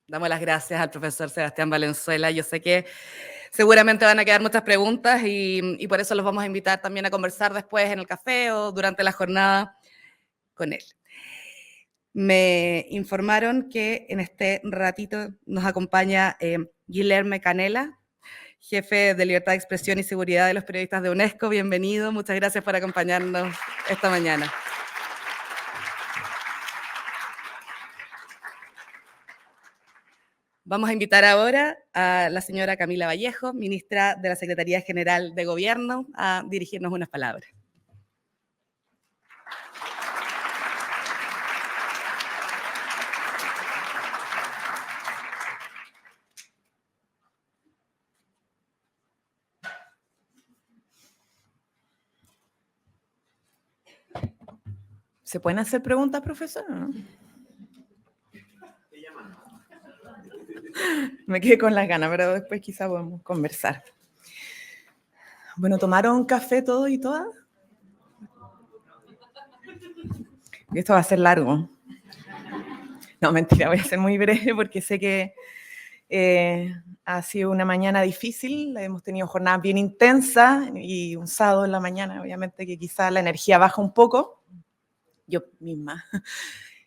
Damos las gracias al profesor Sebastián Valenzuela. Yo sé que seguramente van a quedar muchas preguntas y por eso los vamos a invitar también a conversar después en el café o durante la jornada con él. Me informaron que en este ratito nos acompaña Guilherme Canela, jefe de Libertad de Expresión y Seguridad de los Periodistas de UNESCO. Bienvenido, muchas gracias por acompañarnos esta mañana. Vamos a invitar ahora a la señora Camila Vallejo, ministra de la Secretaría General de Gobierno, a dirigirnos unas palabras. ¿Se pueden hacer preguntas, profesor? ¿No? Me quedé con las ganas, pero después quizá podemos conversar. Bueno, ¿tomaron café todos y todas? Esto va a ser largo. No, mentira, voy a ser muy breve porque sé que ha sido una mañana difícil. Hemos tenido jornadas bien intensas y un sábado en la mañana, obviamente que quizá la energía baja un poco. Yo misma.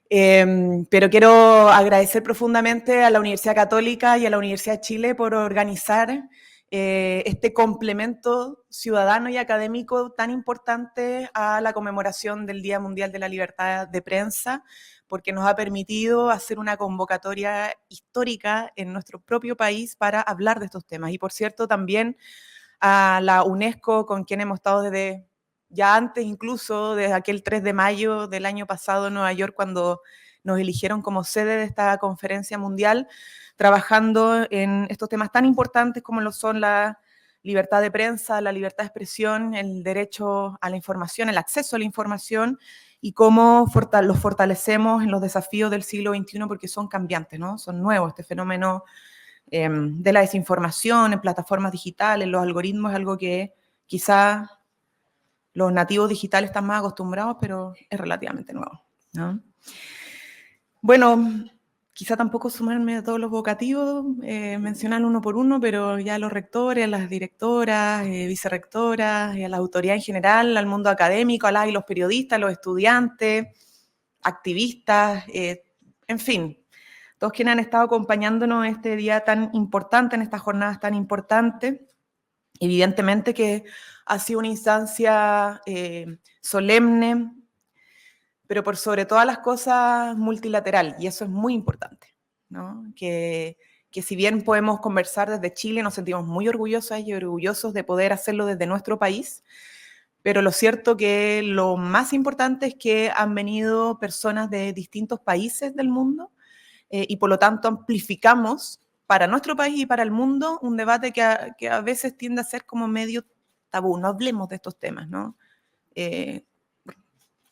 Pero quiero agradecer profundamente a la Universidad Católica y a la Universidad de Chile por organizar este complemento ciudadano y académico tan importante a la conmemoración del Día Mundial de la Libertad de Prensa, porque nos ha permitido hacer una convocatoria histórica en nuestro propio país para hablar de estos temas. Y por cierto, también a la UNESCO, con quien hemos estado desde ya antes, incluso desde aquel 3 de mayo del año pasado en Nueva York, cuando nos eligieron como sede de esta conferencia mundial, trabajando en estos temas tan importantes como lo son la libertad de prensa, la libertad de expresión, el derecho a la información, el acceso a la información y cómo los fortalecemos en los desafíos del siglo XXI porque son cambiantes, ¿no? Son nuevos. Este fenómeno de la desinformación en plataformas digitales, los algoritmos, es algo que quizá los nativos digitales están más acostumbrados, pero es relativamente nuevo, ¿no? Bueno, quizá tampoco sumarme a todos los vocativos, mencionar uno por uno, pero ya los rectores, las directoras, vicerrectoras, a la autoridad en general, al mundo académico, a las y los periodistas, los estudiantes, activistas, en fin, todos quienes han estado acompañándonos en este día tan importante, en estas jornadas tan importantes. Evidentemente que ha sido una instancia solemne, pero por sobre todas las cosas multilateral, y eso es muy importante, ¿no? Que si bien podemos conversar desde Chile, nos sentimos muy orgullosas y orgullosos de poder hacerlo desde nuestro país, pero lo cierto que lo más importante es que han venido personas de distintos países del mundo y por lo tanto amplificamos para nuestro país y para el mundo un debate que a veces tiende a ser como medio tabú. No hablemos de estos temas, ¿no?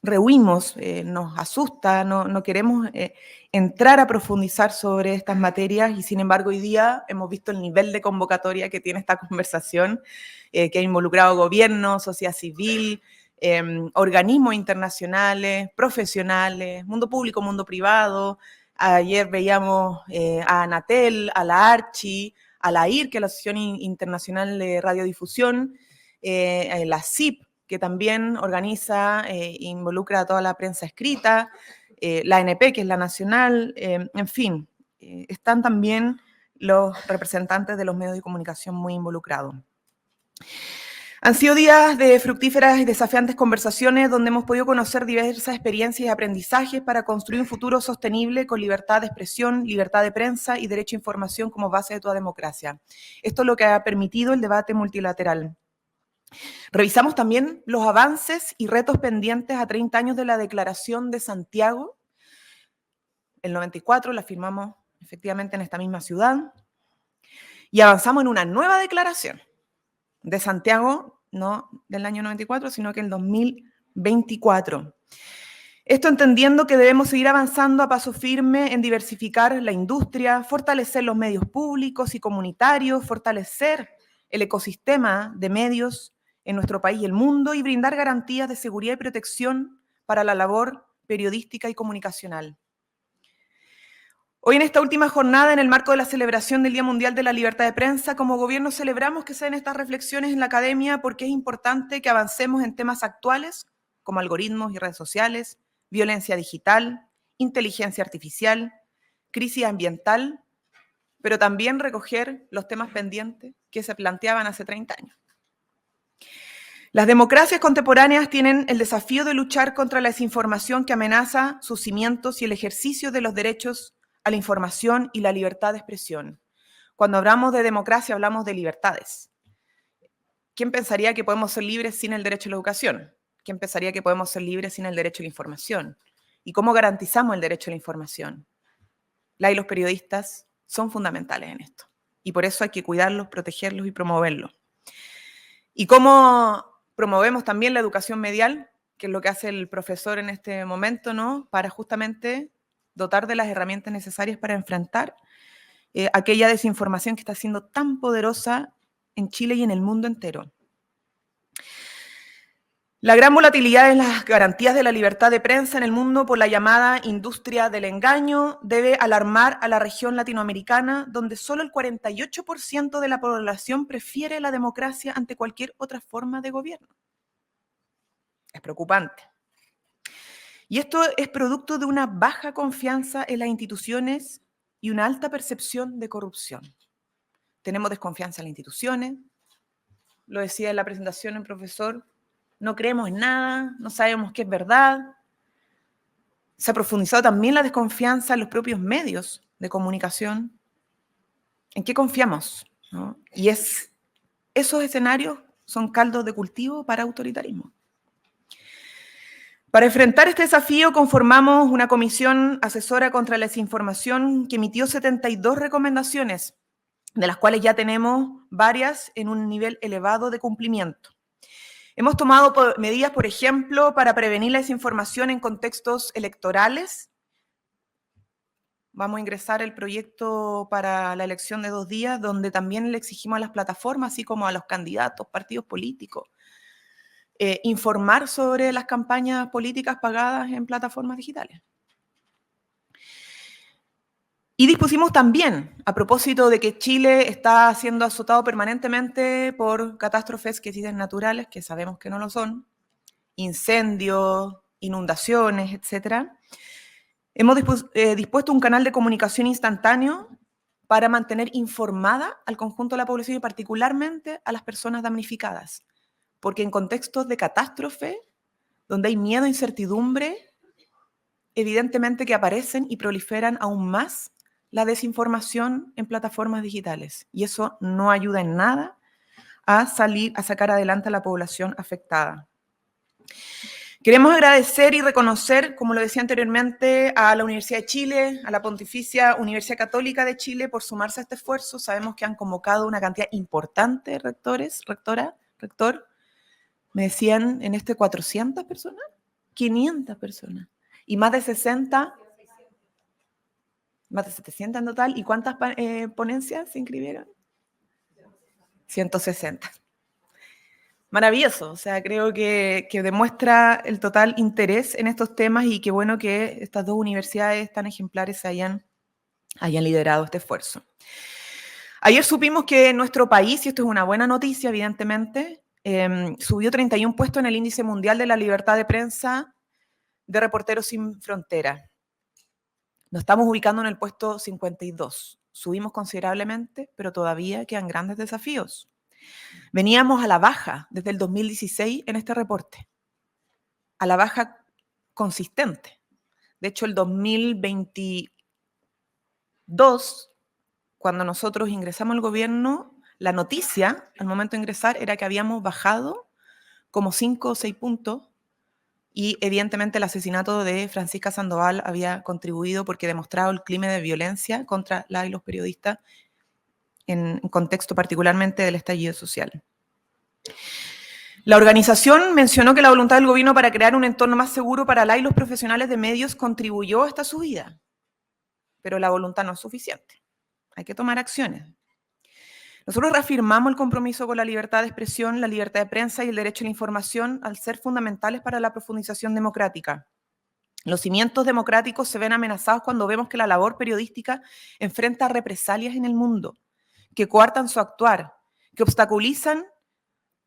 Rehuimos, nos asusta, no queremos entrar a profundizar sobre estas materias y sin embargo hoy día hemos visto el nivel de convocatoria que tiene esta conversación, que ha involucrado gobierno, sociedad civil, organismos internacionales, profesionales, mundo público, mundo privado. Ayer veíamos a Anatel, a la ARCHI, a la AIR, que es la Asociación Internacional de Radiodifusión, la CIP, que también organiza e involucra a toda la prensa escrita, la ANP, que es la nacional, en fin, están también los representantes de los medios de comunicación muy involucrados. Han sido días de fructíferas y desafiantes conversaciones donde hemos podido conocer diversas experiencias y aprendizajes para construir un futuro sostenible con libertad de expresión, libertad de prensa y derecho a información como base de toda democracia. Esto es lo que ha permitido el debate multilateral. Revisamos también los avances y retos pendientes a 30 años de la Declaración de Santiago. El 94 la firmamos efectivamente en esta misma ciudad y avanzamos en una nueva declaración de Santiago, no del año 94, sino que el 2024. Esto entendiendo que debemos seguir avanzando a paso firme en diversificar la industria, fortalecer los medios públicos y comunitarios, fortalecer el ecosistema de medios en nuestro país y el mundo y brindar garantías de seguridad y protección para la labor periodística y comunicacional. Hoy en esta última jornada, en el marco de la celebración del Día Mundial de la Libertad de Prensa, como gobierno celebramos que se den estas reflexiones en la academia porque es importante que avancemos en temas actuales como algoritmos y redes sociales, violencia digital, inteligencia artificial, crisis ambiental, pero también recoger los temas pendientes que se planteaban hace 30 años. Las democracias contemporáneas tienen el desafío de luchar contra la desinformación que amenaza sus cimientos y el ejercicio de los derechos a la información y la libertad de expresión. Cuando hablamos de democracia, hablamos de libertades. ¿Quién pensaría que podemos ser libres sin el derecho a la educación? ¿Quién pensaría que podemos ser libres sin el derecho a la información? ¿Y cómo garantizamos el derecho a la información? Las y los periodistas son fundamentales en esto. Y por eso hay que cuidarlos, protegerlos y promoverlos. ¿Y cómo promovemos también la educación medial? Que es lo que hace el profesor en este momento, ¿no? Para justamente dotar de las herramientas necesarias para enfrentar aquella desinformación que está siendo tan poderosa en Chile y en el mundo entero. La gran volatilidad en las garantías de la libertad de prensa en el mundo por la llamada industria del engaño debe alarmar a la región latinoamericana, donde solo el 48% de la población prefiere la democracia ante cualquier otra forma de gobierno. Es preocupante. Y esto es producto de una baja confianza en las instituciones y una alta percepción de corrupción. Tenemos desconfianza en las instituciones, lo decía en la presentación el profesor, no creemos en nada, no sabemos qué es verdad. Se ha profundizado también la desconfianza en los propios medios de comunicación. ¿En qué confiamos? ¿No? Y esos escenarios son caldos de cultivo para autoritarismo. Para enfrentar este desafío conformamos una comisión asesora contra la desinformación que emitió 72 recomendaciones, de las cuales ya tenemos varias en un nivel elevado de cumplimiento. Hemos tomado medidas, por ejemplo, para prevenir la desinformación en contextos electorales. Vamos a ingresar el proyecto para la elección de 2 días, donde también le exigimos a las plataformas, así como a los candidatos, partidos políticos, informar sobre las campañas políticas pagadas en plataformas digitales. Y dispusimos también, a propósito de que Chile está siendo azotado permanentemente por catástrofes que existen naturales, que sabemos que no lo son, incendios, inundaciones, etc. Hemos dispuesto un canal de comunicación instantáneo para mantener informada al conjunto de la población y particularmente a las personas damnificadas. Porque en contextos de catástrofe, donde hay miedo e incertidumbre, evidentemente que aparecen y proliferan aún más la desinformación en plataformas digitales. Y eso no ayuda en nada a sacar adelante a la población afectada. Queremos agradecer y reconocer, como lo decía anteriormente, a la Universidad de Chile, a la Pontificia Universidad Católica de Chile por sumarse a este esfuerzo. Sabemos que han convocado una cantidad importante de rectores, rector. Me decían en 400 personas, 500 personas y más de 60, más de 700 en total. ¿Y cuántas ponencias se inscribieron? 160. Maravilloso, o sea, creo que demuestra el total interés en estos temas y qué bueno que estas 2 universidades tan ejemplares hayan liderado este esfuerzo. Ayer supimos que nuestro país, y esto es una buena noticia evidentemente, subió 31 puestos en el índice mundial de la libertad de prensa de Reporteros Sin Fronteras. Nos estamos ubicando en el puesto 52. Subimos considerablemente, pero todavía quedan grandes desafíos. Veníamos a la baja desde el 2016 en este reporte, a la baja consistente. De hecho, el 2022, cuando nosotros ingresamos al gobierno, la noticia al momento de ingresar era que habíamos bajado como 5 o 6 puntos y evidentemente el asesinato de Francisca Sandoval había contribuido porque demostraba el crimen de violencia contra las y los periodistas en contexto particularmente del estallido social. La organización mencionó que la voluntad del gobierno para crear un entorno más seguro para las y los profesionales de medios contribuyó a esta subida, pero la voluntad no es suficiente. Hay que tomar acciones. Nosotros reafirmamos el compromiso con la libertad de expresión, la libertad de prensa y el derecho a la información al ser fundamentales para la profundización democrática. Los cimientos democráticos se ven amenazados cuando vemos que la labor periodística enfrenta represalias en el mundo, que coartan su actuar, que obstaculizan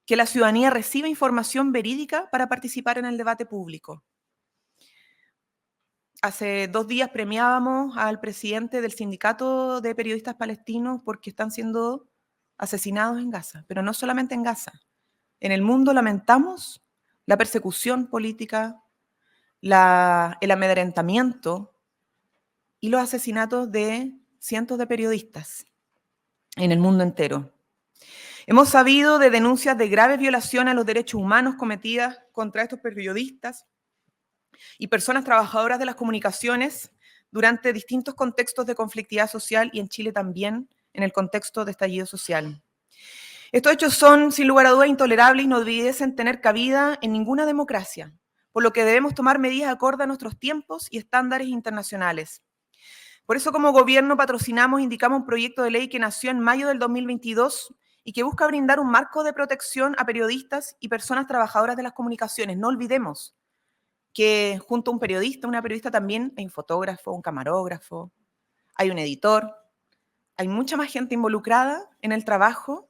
que la ciudadanía reciba información verídica para participar en el debate público. Hace 2 días premiábamos al presidente del Sindicato de Periodistas Palestinos porque están siendo asesinados en Gaza, pero no solamente en Gaza. En el mundo lamentamos la persecución política, el amedrentamiento y los asesinatos de cientos de periodistas en el mundo entero. Hemos sabido de denuncias de graves violaciones a los derechos humanos cometidas contra estos periodistas y personas trabajadoras de las comunicaciones durante distintos contextos de conflictividad social y en Chile también en el contexto de estallido social. Estos hechos son, sin lugar a dudas, intolerables y no debiesen tener cabida en ninguna democracia, por lo que debemos tomar medidas acorde a nuestros tiempos y estándares internacionales. Por eso, como gobierno, indicamos un proyecto de ley que nació en mayo del 2022 y que busca brindar un marco de protección a periodistas y personas trabajadoras de las comunicaciones. No olvidemos que junto a un periodista, una periodista también hay un fotógrafo, un camarógrafo, hay un editor, hay mucha más gente involucrada en el trabajo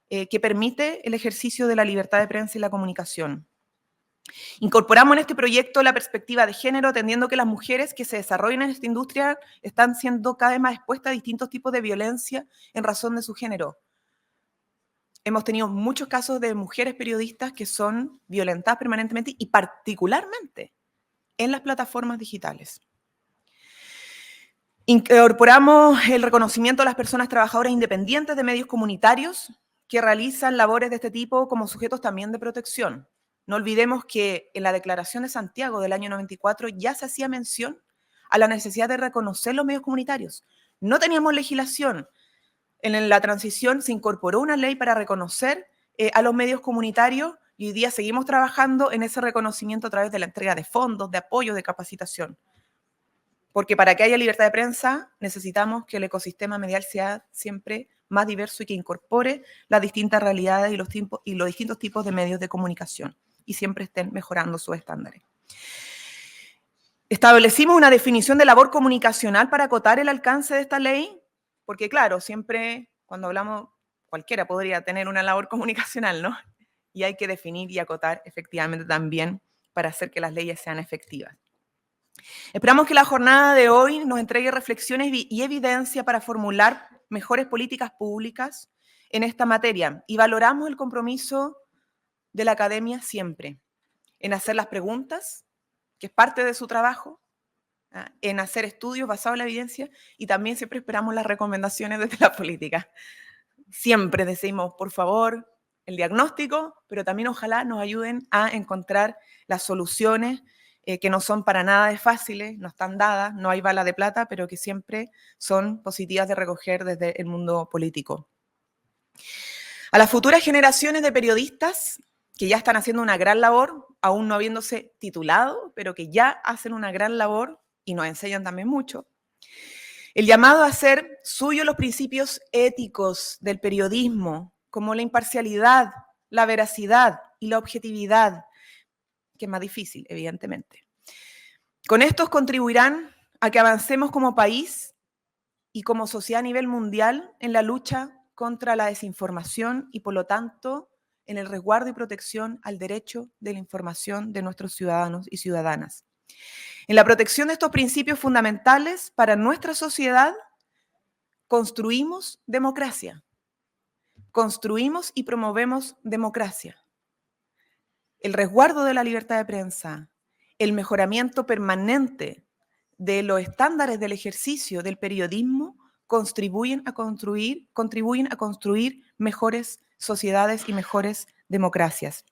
que permite el ejercicio de la libertad de prensa y la comunicación. Incorporamos en este proyecto la perspectiva de género, atendiendo que las mujeres que se desarrollan en esta industria están siendo cada vez más expuestas a distintos tipos de violencia en razón de su género. Hemos tenido muchos casos de mujeres periodistas que son violentadas permanentemente y particularmente en las plataformas digitales. Incorporamos el reconocimiento a las personas trabajadoras independientes de medios comunitarios que realizan labores de este tipo como sujetos también de protección. No olvidemos que en la Declaración de Santiago del año 94 ya se hacía mención a la necesidad de reconocer los medios comunitarios. No teníamos legislación. En la transición se incorporó una ley para reconocer a los medios comunitarios y hoy día seguimos trabajando en ese reconocimiento a través de la entrega de fondos, de apoyo, de capacitación. Porque para que haya libertad de prensa necesitamos que el ecosistema medial sea siempre más diverso y que incorpore las distintas realidades y los distintos tipos de medios de comunicación y siempre estén mejorando sus estándares. Establecimos una definición de labor comunicacional para acotar el alcance de esta ley, porque claro, siempre cuando hablamos, cualquiera podría tener una labor comunicacional, ¿no? Y hay que definir y acotar efectivamente también para hacer que las leyes sean efectivas. Esperamos que la jornada de hoy nos entregue reflexiones y evidencia para formular mejores políticas públicas en esta materia y valoramos el compromiso de la academia siempre en hacer las preguntas, que es parte de su trabajo, en hacer estudios basados en la evidencia y también siempre esperamos las recomendaciones desde la política. Siempre decimos, por favor, el diagnóstico, pero también ojalá nos ayuden a encontrar las soluciones que no son para nada fáciles, no están dadas, no hay bala de plata, pero que siempre son positivas de recoger desde el mundo político. A las futuras generaciones de periodistas que ya están haciendo una gran labor, aún no habiéndose titulado, pero que ya hacen una gran labor y nos enseñan también mucho, el llamado a hacer suyos los principios éticos del periodismo, como la imparcialidad, la veracidad y la objetividad, que es más difícil, evidentemente. Con estos contribuirán a que avancemos como país y como sociedad a nivel mundial en la lucha contra la desinformación y, por lo tanto, en el resguardo y protección al derecho de la información de nuestros ciudadanos y ciudadanas. En la protección de estos principios fundamentales para nuestra sociedad, construimos democracia. construimos y promovemos democracia. El resguardo de la libertad de prensa, el mejoramiento permanente de los estándares del ejercicio del periodismo contribuyen a construir mejores sociedades y mejores democracias.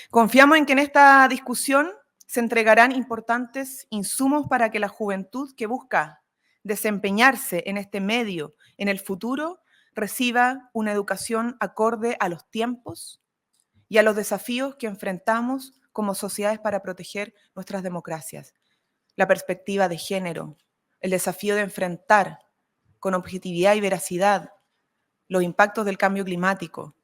Confiamos en que en esta discusión se entregarán importantes insumos para que la juventud que busca desempeñarse en este medio en el futuro reciba una educación acorde a los tiempos y a los desafíos que enfrentamos como sociedades para proteger nuestras democracias. La perspectiva de género, el desafío de enfrentar con objetividad y veracidad los impactos del cambio climático,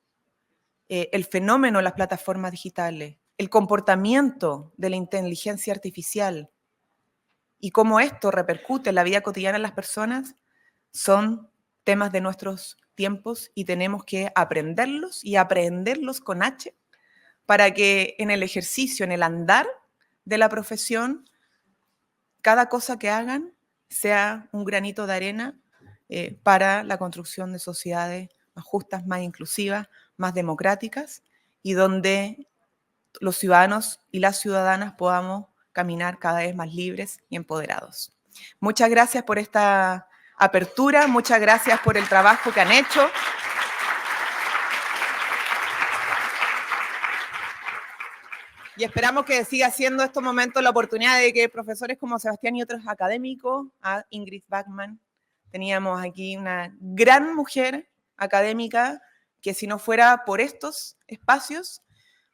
el fenómeno de las plataformas digitales, el comportamiento de la inteligencia artificial y cómo esto repercute en la vida cotidiana de las personas, son temas de nuestros tiempos y tenemos que aprenderlos y aprenderlos con H para que en el ejercicio, en el andar de la profesión, cada cosa que hagan sea un granito de arena para la construcción de sociedades más justas, más inclusivas, más democráticas y donde los ciudadanos y las ciudadanas podamos caminar cada vez más libres y empoderados. Muchas gracias por esta apertura, muchas gracias por el trabajo que han hecho. Y esperamos que siga siendo estos momentos la oportunidad de que profesores como Sebastián y otros académicos, a Ingrid Bachmann, teníamos aquí una gran mujer académica que si no fuera por estos espacios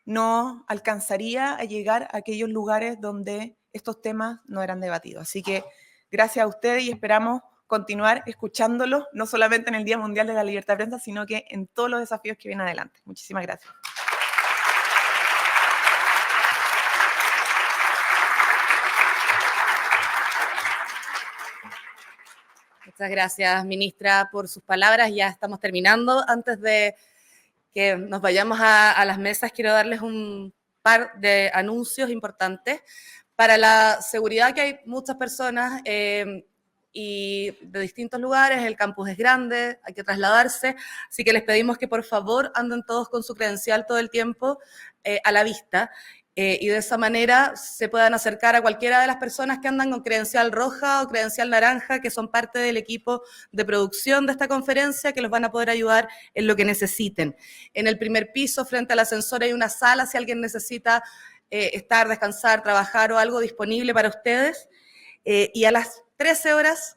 no alcanzaría a llegar a aquellos lugares donde estos temas no eran debatidos. Así que gracias a ustedes y esperamos continuar escuchándolos, no solamente en el Día Mundial de la Libertad de Prensa, sino que en todos los desafíos que vienen adelante. Muchísimas gracias. Muchas gracias, ministra, por sus palabras. Ya estamos terminando. Antes de que nos vayamos a las mesas, quiero darles un par de anuncios importantes. Para la seguridad, que hay muchas personas y de distintos lugares, el campus es grande, hay que trasladarse, así que les pedimos que por favor anden todos con su credencial todo el tiempo a la vista. Y de esa manera se puedan acercar a cualquiera de las personas que andan con credencial roja o credencial naranja, que son parte del equipo de producción de esta conferencia, que los van a poder ayudar en lo que necesiten. En el primer piso, frente al ascensor, hay una sala, si alguien necesita estar, descansar, trabajar o algo disponible para ustedes. Y a las 13 horas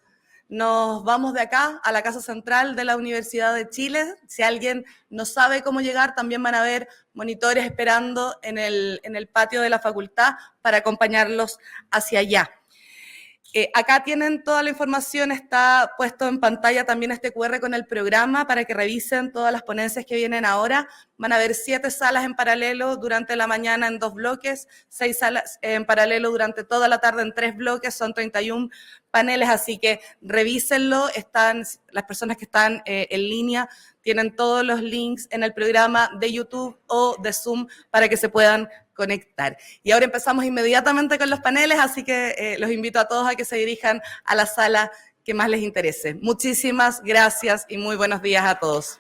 nos vamos de acá a la Casa Central de la Universidad de Chile. Si alguien no sabe cómo llegar, también van a haber monitores esperando en el patio de la facultad para acompañarlos hacia allá. Acá tienen toda la información, está puesto en pantalla también este QR con el programa para que revisen todas las ponencias que vienen ahora. Van a haber 7 salas en paralelo durante la mañana en 2 bloques, 6 salas en paralelo durante toda la tarde en 3 bloques, son 31 paneles, así que revísenlo. Las personas que están en línea tienen todos los links en el programa de YouTube o de Zoom para que se puedan conectar. Y ahora empezamos inmediatamente con los paneles, así que los invito a todos a que se dirijan a la sala que más les interese. Muchísimas gracias y muy buenos días a todos.